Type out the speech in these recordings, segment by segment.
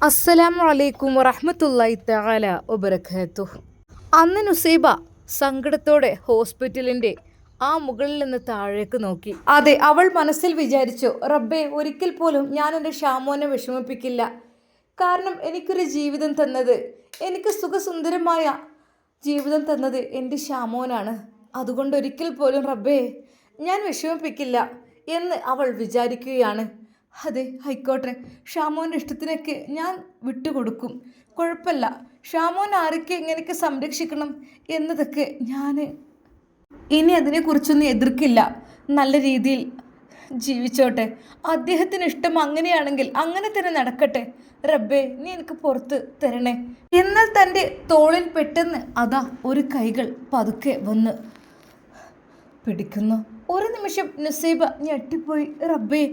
അസ്സലാമു അലൈക്കും വറഹ്മത്തുള്ളാഹി തആല വബറകാതുഹു. അന്ന് നുസൈബ സങ്കടത്തോടെ ഹോസ്പിറ്റലിൻ്റെ ആ മുകളിൽ നിന്ന് താഴേക്ക് നോക്കി. അതെ, അവൾ മനസ്സിൽ വിചാരിച്ചു, റബ്ബേ, ഒരിക്കൽ പോലും ഞാൻ എൻ്റെ ഷാമോനെ വിഷമിപ്പിക്കില്ല. കാരണം എനിക്കൊരു ജീവിതം തന്നത്, എനിക്ക് സുഖസുന്ദരമായ ജീവിതം തന്നത് എൻ്റെ ഷാമോനാണ്. അതുകൊണ്ട് ഒരിക്കൽ പോലും റബ്ബേ ഞാൻ വിഷമിപ്പിക്കില്ല എന്ന് അവൾ വിചാരിക്കുകയാണ്. അതെ, ആയിക്കോട്ടെ, ഷാമോൻ്റെ ഇഷ്ടത്തിനൊക്കെ ഞാൻ വിട്ടുകൊടുക്കും, കുഴപ്പമില്ല. ഷാമോൻ ആരൊക്കെ എങ്ങനെയൊക്കെ സംരക്ഷിക്കണം എന്നതൊക്കെ ഞാൻ ഇനി അതിനെക്കുറിച്ചൊന്നും എതിർക്കില്ല. നല്ല രീതിയിൽ ജീവിച്ചോട്ടെ. അദ്ദേഹത്തിന് ഇഷ്ടം അങ്ങനെയാണെങ്കിൽ അങ്ങനെ തന്നെ നടക്കട്ടെ. റബ്ബേ, നീ എനിക്ക് പുറത്ത് തരണേ. എന്നാൽ തൻ്റെ തോളിൽ പെട്ടെന്ന് അതാ ഒരു കൈകൾ പതുക്കെ വന്ന് പിടിക്കുന്നു. ഒരു നിമിഷം നുസൈബ ഞെട്ടിപ്പോയി. റബ്ബേ,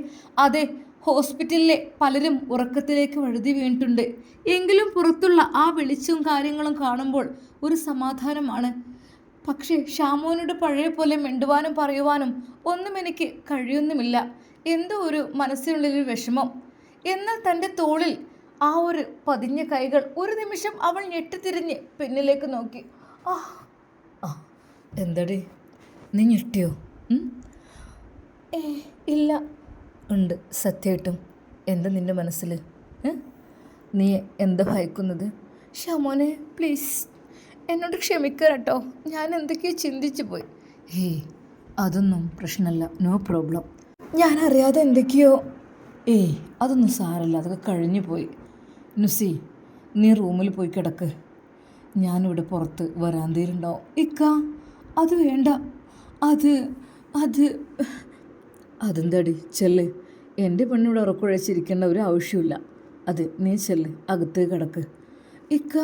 അതെ, ഹോസ്പിറ്റലിലെ പലരും ഉറക്കത്തിലേക്ക് വഴുതി വീണിട്ടുണ്ട്. എങ്കിലും പുറത്തുള്ള ആ വെളിച്ചവും കാര്യങ്ങളും കാണുമ്പോൾ ഒരു സമാധാനമാണ്. പക്ഷേ ഷാമോനോട് പഴയ പോലെ മിണ്ടുവാനും പറയുവാനും ഒന്നും എനിക്ക് കഴിയുന്നുമില്ല. എന്തോ ഒരു മനസ്സിനുള്ളിലൊരു വിഷമം. എന്നാൽ തൻ്റെ തോളിൽ ആ ഒരു പതിഞ്ഞ കൈകൾ, ഒരു നിമിഷം അവൾ ഞെട്ടിത്തിരിഞ്ഞ് പിന്നിലേക്ക് നോക്കി. ആ ആ എന്തടി, നീ ഞെട്ടിയോ? ഇല്ല. ഉണ്ട്, സത്യമായിട്ടും. എന്താ നിൻ്റെ മനസ്സിൽ? നീ എന്താ ഭയക്കുന്നത്? ഷാമോനെ, പ്ലീസ് എന്നോട് ക്ഷമിക്കുക കേട്ടോ, ഞാൻ എന്തൊക്കെയോ ചിന്തിച്ചു പോയി. അതൊന്നും പ്രശ്നമല്ല, നോ പ്രോബ്ലം. ഞാൻ അറിയാതെ എന്തൊക്കെയോ. അതൊന്നും സാരല്ല, അതൊക്കെ കഴിഞ്ഞു പോയി. നുസി, നീ റൂമിൽ പോയി കിടക്ക്, ഞാനിവിടെ പുറത്ത് വരാന്തയിലുണ്ടാവും. ഇക്ക, അത് വേണ്ട. അത് അത് അതെന്താടി, ചെല്ല്. എൻ്റെ പെണ്ണിവിടെ ഉറക്കുഴച്ചിരിക്കേണ്ട ഒരു ആവശ്യമില്ല. അത് നീ ചെല്ല്, അകത്ത് കിടക്ക്. ഇക്ക,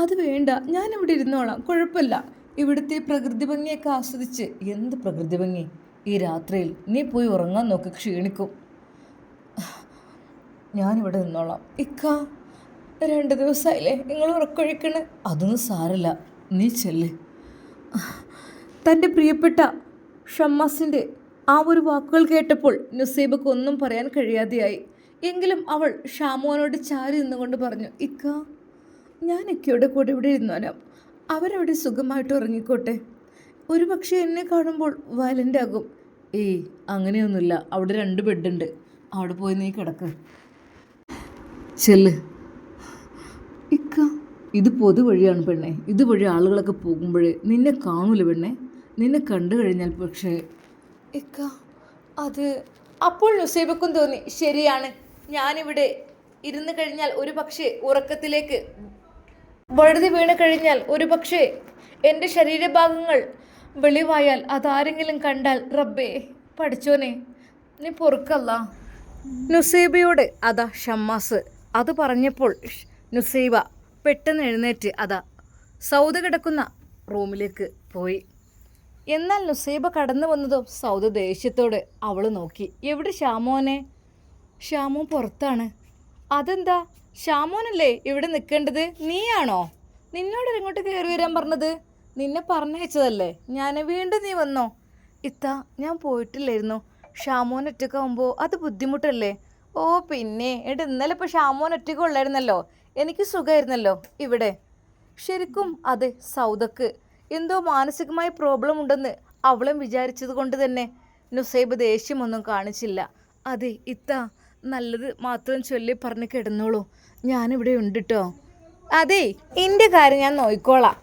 അത് വേണ്ട, ഞാനിവിടെ ഇരുന്നോളാം, കുഴപ്പമില്ല. ഇവിടുത്തെ പ്രകൃതി ഭംഗിയൊക്കെ ആസ്വദിച്ച്. എന്ത് പ്രകൃതി ഭംഗി? ഈ രാത്രിയിൽ നീ പോയി ഉറങ്ങാൻ നോക്ക്, ക്ഷീണിക്കും. ഞാനിവിടെ നിന്നോളാം. ഇക്ക, 2 ദിവസമായില്ലേ നിങ്ങൾ ഉറക്കൊഴിക്കണ്? അതൊന്നും സാരല്ല, നീ ചെല്ല്. തൻ്റെ പ്രിയപ്പെട്ട ഷമ്മാസിൻ്റെ ആ ഒരു വാക്കുകൾ കേട്ടപ്പോൾ നുസൈബക്ക് ഒന്നും പറയാൻ കഴിയാതെയായി. എങ്കിലും അവൾ ഷാമോനോട് ചാരി നിന്നുകൊണ്ട് പറഞ്ഞു, ഇക്ക, ഞാൻ ഇക്കയുടെ കൂടെ ഇവിടെ ഇരുന്നോലാം. അവരവിടെ സുഖമായിട്ട് ഉറങ്ങിക്കോട്ടെ. ഒരു പക്ഷേ എന്നെ കാണുമ്പോൾ വയലൻ്റ് ആകും. അങ്ങനെയൊന്നുമില്ല, അവിടെ 2 ബെഡുണ്ട്, അവിടെ പോയി നീ കിടക്ക്, ചെല്ല്. ഇക്ക, ഇത് പൊതുവഴിയാണ് പെണ്ണെ, ഇതുവഴി ആളുകളൊക്കെ പോകുമ്പോഴേ നിന്നെ കാണൂല പെണ്ണെ. നിന്നെ കണ്ടു കഴിഞ്ഞാൽ പക്ഷേ. ഇക്ക, അത്. അപ്പോൾ നുസൈബക്കും തോന്നി, ശരിയാണ്, ഞാനിവിടെ ഇരുന്ന് കഴിഞ്ഞാൽ ഒരു പക്ഷേ ഉറക്കത്തിലേക്ക് വഴുതി വീണ് കഴിഞ്ഞാൽ ഒരു പക്ഷേ എൻ്റെ ശരീരഭാഗങ്ങൾ വെളിവായാൽ അതാരെങ്കിലും കണ്ടാൽ റബ്ബേ പഠിച്ചോനെ നീ പൊറുക്കല്ല. നുസൈബയോട് അതാ ഷമ്മാസ് അത് പറഞ്ഞപ്പോൾ നുസൈബ പെട്ടെന്ന് എഴുന്നേറ്റ് അതാ സൗദ കിടക്കുന്ന റൂമിലേക്ക് പോയി. എന്നാൽ നുസൈബ കടന്നു വന്നതോ സൗദ ദേഷ്യത്തോടെ അവൾ നോക്കി. എവിടെ ഷാമോനെ? ഷാമോൻ പുറത്താണ്. അതെന്താ? ഷാമോനല്ലേ ഇവിടെ നിൽക്കേണ്ടത്, നീയാണോ? നിന്നോട് ഇങ്ങോട്ട് കയറി വരാൻ പറഞ്ഞത്? നിന്നെ പറഞ്ഞയച്ചതല്ലേ ഞാൻ. വീണ്ടും നീ വന്നോ? ഇത്ത, ഞാൻ പോയിട്ടില്ലായിരുന്നു. ഷാമോൻ ഒറ്റക്കാവുമ്പോൾ അത് ബുദ്ധിമുട്ടല്ലേ? ഓ പിന്നെ ഇന്നലെ ഇപ്പോൾ ഷാമോൻ ഒറ്റയ്ക്ക് ഉള്ളായിരുന്നല്ലോ, എനിക്ക് സുഖമായിരുന്നല്ലോ ഇവിടെ. ശരിക്കും അതെ, സൗദക്ക് എന്തോ മാനസികമായ പ്രോബ്ലം ഉണ്ടെന്ന് അവളും വിചാരിച്ചത് കൊണ്ട് തന്നെ നുസൈബ് ദേഷ്യമൊന്നും കാണിച്ചില്ല. അതെ ഇത്ത, നല്ലത് മാത്രം ചൊല്ലി പറഞ്ഞ് കിടന്നോളൂ, ഞാനിവിടെ ഉണ്ട് കേട്ടോ. അതെ, എൻ്റെ കാര്യം ഞാൻ നോക്കിക്കോളാം,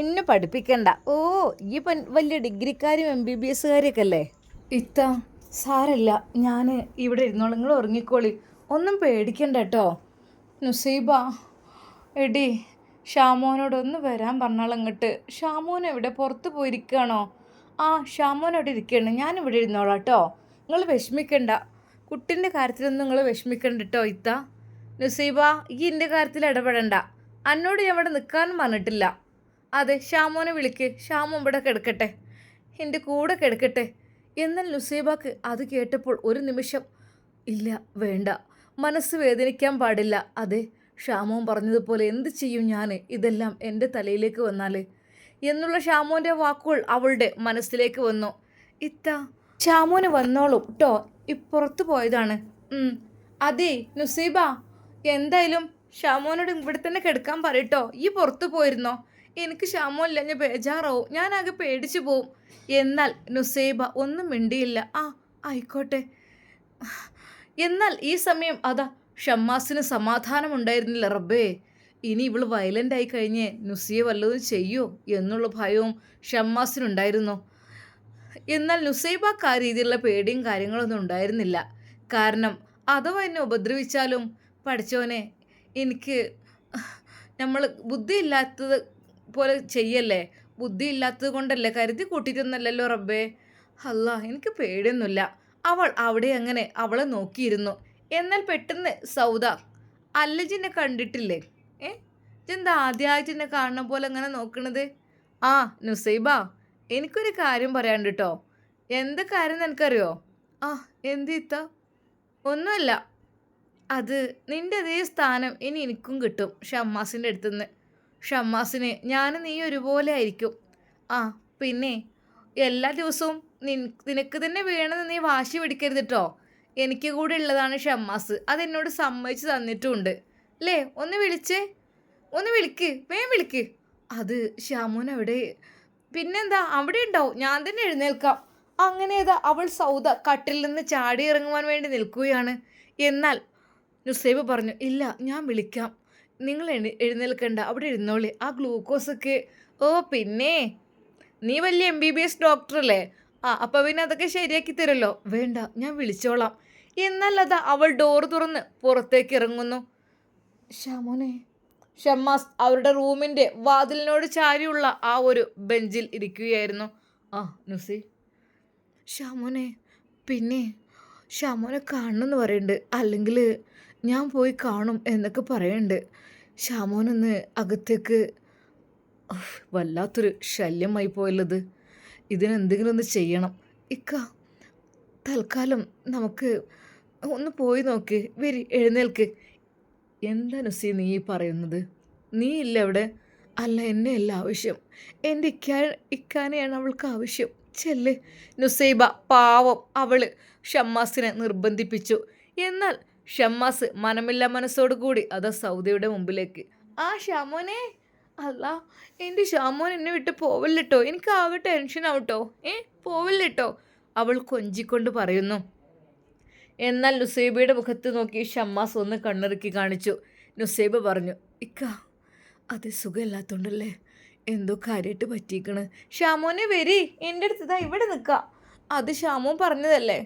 എന്നെ പഠിപ്പിക്കണ്ട. ഈ വലിയ ഡിഗ്രിക്കാരും MBBS കാരൊക്കെ അല്ലേ. ഇത്ത, സാരല്ല, ഞാൻ ഇവിടെ ഇരുന്നോളാം, നിങ്ങൾ ഉറങ്ങിക്കോളി, ഒന്നും പേടിക്കണ്ട കേട്ടോ. നുസൈബ, എടി ഷാമോനോടൊന്ന് വരാൻ പറഞ്ഞാളങ്ങോട്ട്. ഷാമോൻ എവിടെ, പുറത്ത് പോയിരിക്കുകയാണോ? ഷാമോൻ അവിടെ ഇരിക്കുകയാണ്, ഞാനിവിടെ ഇരുന്നോളാം കേട്ടോ, നിങ്ങൾ വിഷമിക്കണ്ട. കുട്ടീൻ്റെ കാര്യത്തിലൊന്നും നിങ്ങൾ വിഷമിക്കണ്ട കേട്ടോ. ഇത്ത, നുസൈബ, എൻ്റെ കാര്യത്തിൽ ഇടപെടണ്ട. എന്നോട് ഞാൻ ഇവിടെ നിൽക്കാനും പറഞ്ഞിട്ടില്ല. അതെ, ഷാമോനെ വിളിക്ക്, ഷാമോൻ ഇവിടെ കിടക്കട്ടെ, എൻ്റെ കൂടെ കിടക്കട്ടെ. എന്നാൽ നുസൈബക്ക് അത് കേട്ടപ്പോൾ ഒരു നിമിഷം, ഇല്ല, വേണ്ട, മനസ്സ് വേദനിക്കാൻ പാടില്ല. അതെ, ഷാമോൻ പറഞ്ഞതുപോലെ എന്ത് ചെയ്യും ഞാൻ, ഇതെല്ലാം എൻ്റെ തലയിലേക്ക് വന്നാൽ എന്നുള്ള ഷാമോൻ്റെ വാക്കുകൾ അവളുടെ മനസ്സിലേക്ക് വന്നു. ഇത്ത, ഷാമോന് വന്നോളൂ കേട്ടോ, പുറത്ത് പോയതാണ്. അതെ നുസൈബ, എന്തായാലും ഷാമോനോട് ഇവിടെ തന്നെ കിടക്കാൻ പറയട്ടോ, ഈ പുറത്തു പോയിരുന്നോ, എനിക്ക് ഷാമോൻ ഇല്ല, ഞാൻ ബേജാറാവും, ഞാനാകെ പേടിച്ചു പോവും. എന്നാൽ നുസൈബ ഒന്നും മിണ്ടിയില്ല. ആയിക്കോട്ടെ. എന്നാൽ ഈ സമയം അതാ ഷമ്മാസിന് സമാധാനമുണ്ടായിരുന്നില്ല. റബ്ബേ, ഇനി ഇവൾ വയലൻ്റ് ആയി കഴിഞ്ഞ് നുസിയെ വല്ലതും ചെയ്യോ എന്നുള്ള ഭയവും ഷമ്മാസിനുണ്ടായിരുന്നു. എന്നാൽ നുസൈബക്ക് ആ രീതിയിലുള്ള പേടിയും കാര്യങ്ങളൊന്നും ഉണ്ടായിരുന്നില്ല. കാരണം അഥവാ എന്നെ ഉപദ്രവിച്ചാലും പഠിച്ചോനെ, എനിക്ക് നമ്മൾ ബുദ്ധിയില്ലാത്തത് പോലെ ചെയ്യല്ലേ, ബുദ്ധിയില്ലാത്തത് കൊണ്ടല്ലേ, കരുതി കൂട്ടിയിട്ടൊന്നല്ലല്ലോ റബ്ബേ. അല്ലാ, എനിക്ക് പേടിയൊന്നുമില്ല. അവൾ അവിടെ അങ്ങനെ അവളെ നോക്കിയിരുന്നു. എന്നാൽ പെട്ടെന്ന് സൗദ, അല്ല ജിന്നെ കണ്ടിട്ടില്ലേ, ഇതെന്താ ആദ്യമായിട്ട് എന്നെ കാണുന്ന പോലെ അങ്ങനെ നോക്കണത്? നുസൈബ, എനിക്കൊരു കാര്യം പറയാണ്ട് കേട്ടോ. എന്ത് കാര്യം നിനക്കറിയോ? എന്തിത്ത? ഒന്നുമല്ല, അത് നിൻ്റെ അതേ സ്ഥാനം ഇനി എനിക്കും കിട്ടും ഷമ്മാസിൻ്റെ അടുത്തുനിന്ന്. ഷമ്മാസിന് ഞാനും നീ ഒരുപോലെ ആയിരിക്കും. പിന്നെ എല്ലാ ദിവസവും നിനക്ക് തന്നെ വേണമെന്ന് നീ വാശി പിടിക്കരുത് കേട്ടോ. എനിക്ക് കൂടെ ഉള്ളതാണ് ഷമ്മാസ്, അതെന്നോട് സമ്മതിച്ച് തന്നിട്ടുമുണ്ട് അല്ലേ. ഒന്ന് വിളിക്ക്, വേഗം വിളിക്ക്. അത് ഷാമോൻ അവിടെ, പിന്നെന്താ അവിടെ ഉണ്ടാവും, ഞാൻ തന്നെ എഴുന്നേൽക്കാം. അങ്ങനെ അവൾ സൗദ കട്ടിൽ നിന്ന് ചാടി ഇറങ്ങുവാൻ വേണ്ടി നിൽക്കുകയാണ്. എന്നാൽ നുസൈബ പറഞ്ഞു, ഇല്ല, ഞാൻ വിളിക്കാം, നിങ്ങൾ എഴുന്നേൽക്കണ്ട, അവിടെ ഇരുന്നോളി, ആ ഗ്ലൂക്കോസൊക്കെ. പിന്നെ നീ വലിയ MBBS ഡോക്ടറല്ലേ, അപ്പോൾ പിന്നെ അതൊക്കെ ശരിയാക്കി തരുമല്ലോ. വേണ്ട, ഞാൻ വിളിച്ചോളാം. എന്നാൽ അവൾ ഡോർ തുറന്ന് പുറത്തേക്ക് ഇറങ്ങുന്നു. ഷമ്മാസ് അവരുടെ റൂമിൻ്റെ വാതിലിനോട് ചാരിയുള്ള ആ ഒരു ബെഞ്ചിൽ ഇരിക്കുകയായിരുന്നു. നുസി, ഷാമോനെ, പിന്നെ ഷാമോനെ കാണണമെന്ന് പറയുന്നുണ്ട്, അല്ലെങ്കിൽ ഞാൻ പോയി കാണും എന്നൊക്കെ പറയുന്നുണ്ട്. ഷാമോനൊന്ന് അകത്തേക്ക്, വല്ലാത്തൊരു ശല്യമായി പോയുള്ളത്, ഇതിനെന്തെങ്കിലും ഒന്ന് ചെയ്യണം. തൽക്കാലം നമുക്ക് ഒന്ന് പോയി നോക്ക്, എഴുന്നേൽക്ക്. എന്താ നുസി നീ പറയുന്നത്? നീ ഇല്ല അവിടെ? അല്ല, എന്നെയല്ല ആവശ്യം, എൻ്റെ ഇക്കാനെയാണ് അവൾക്ക് ആവശ്യം. ചെല്ല്. നുസൈബ പാവം അവള് ഷമ്മാസിനെ നിർബന്ധിപ്പിച്ചു. എന്നാൽ ഷമ്മാസ് മനമില്ല മനസ്സോടു കൂടി സൗദയുടെ മുമ്പിലേക്ക്. ഷാമോനെ, അല്ല എൻ്റെ ഷാമോൻ എന്നെ വിട്ട് പോവില്ലട്ടോ, എനിക്ക് ആകെ ടെൻഷനാവട്ടോ, പോവില്ലട്ടോ, അവൾ കൊഞ്ചിക്കൊണ്ട് പറയുന്നു. എന്നാൽ നുസൈബയുടെ മുഖത്ത് നോക്കി ഷമ്മാസ് ഒന്ന് കണ്ണിറുക്കി കാണിച്ചു. നുസൈബ പറഞ്ഞു, അത് സുഖമില്ലാത്തോണ്ടല്ലേ, എന്തോ കാര്യമായിട്ട് പറ്റിക്കണ്. ഷാമോനെ വരി, എൻ്റെ അടുത്ത് ഇവിടെ നിൽക്കുക. അത് ഷാമോൻ പറഞ്ഞതല്ലേ,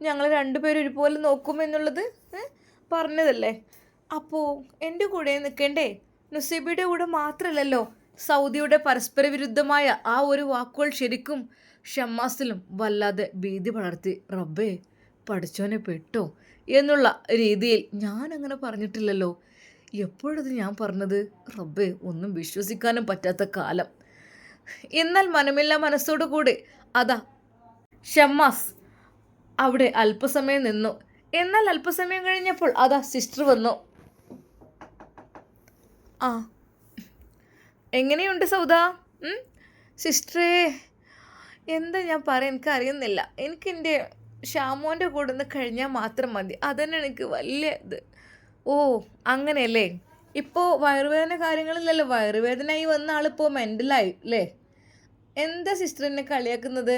ഞങ്ങൾ രണ്ടുപേരും ഒരുപോലെ നോക്കുമെന്നുള്ളത് പറഞ്ഞതല്ലേ, അപ്പോൾ എൻ്റെ കൂടെ നിൽക്കണ്ടേ? നുസൈബയുടെ കൂടെ മാത്രമല്ലല്ലോ. സൗദിയുടെ പരസ്പര വിരുദ്ധമായ ആ ഒരു വാക്കുകൾ ശരിക്കും ഷമ്മാസിലും വല്ലാതെ ഭീതി പടർത്തി. റബ്ബേ, പഠിച്ചോനെ പെട്ടോ എന്നുള്ള രീതിയിൽ ഞാനങ്ങനെ പറഞ്ഞിട്ടില്ലല്ലോ, എപ്പോഴത് ഞാൻ പറഞ്ഞത്? റബ്ബേ, ഒന്നും വിശ്വസിക്കാനും പറ്റാത്ത കാലം. എന്നാൽ മനമില്ല മനസ്സോടു കൂടി ഷമ്മാസ് അവിടെ അല്പസമയം നിന്നു. എന്നാൽ അല്പസമയം കഴിഞ്ഞപ്പോൾ സിസ്റ്റർ വന്നു. എങ്ങനെയുണ്ട് സൗദ? സിസ്റ്ററേ, എന്താ ഞാൻ പറയാൻ, എനിക്കറിയുന്നില്ല, എനിക്കെൻ്റെ ഷാമോൻ്റെ കൂടെ നിന്ന് കഴിഞ്ഞാൽ മാത്രം മതി, അതന്നെ എനിക്ക് വലിയ ഇത്. അങ്ങനെയല്ലേ? ഇപ്പോൾ വയറുവേദന കാര്യങ്ങളില്ലല്ലോ, വയറുവേദനയായി വന്ന ആളിപ്പോൾ മെൻ്റലായി അല്ലേ? എന്താ സിസ്റ്റർ എന്നെ കളിയാക്കുന്നത്?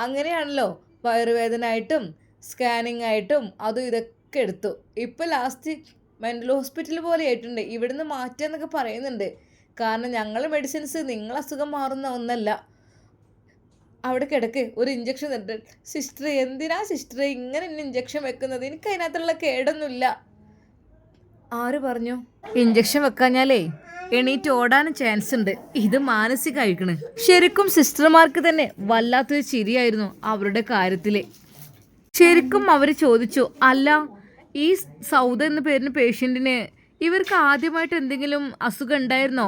അങ്ങനെയാണല്ലോ, വയറുവേദന ആയിട്ടും സ്കാനിങ് ആയിട്ടും അതും ഇതൊക്കെ എടുത്തു, ഇപ്പോൾ ലാസ്റ്റ് മെൻ്റൽ ഹോസ്പിറ്റൽ പോലെ ആയിട്ടുണ്ട്, ഇവിടുന്ന് മാറ്റുക പറയുന്നുണ്ട്. കാരണം ഞങ്ങൾ മെഡിസിൻസ് നിങ്ങൾ അസുഖം മാറുന്ന ഒന്നല്ല. അവിടെ കിടക്ക്, ഒരു ഇഞ്ചക്ഷൻ തട്ട്. സിസ്റ്റർ, എന്തിനാ സിസ്റ്റർ ഇങ്ങനെ എന്നെ ഇഞ്ചക്ഷൻ വെക്കുന്നത്? എനിക്ക് അതിനകത്തുള്ള കേടൊന്നുമില്ല. ആര് പറഞ്ഞു? ഇഞ്ചക്ഷൻ വെക്കാഞ്ഞാലേ എണീറ്റ് ഓടാനും ചാൻസ് ഉണ്ട്. ഇത് മാനസികമായിക്കണ്. ശരിക്കും സിസ്റ്റർമാർക്ക് തന്നെ വല്ലാത്തൊരു ചിരിയായിരുന്നു അവരുടെ കാര്യത്തിൽ. ശരിക്കും അവർ ചോദിച്ചു, അല്ല, ഈ സൗദ എന്ന പേരിന് പേഷ്യൻറ്റിന് ഇവർക്ക് ആദ്യമായിട്ട് എന്തെങ്കിലും അസുഖം ഉണ്ടായിരുന്നോ?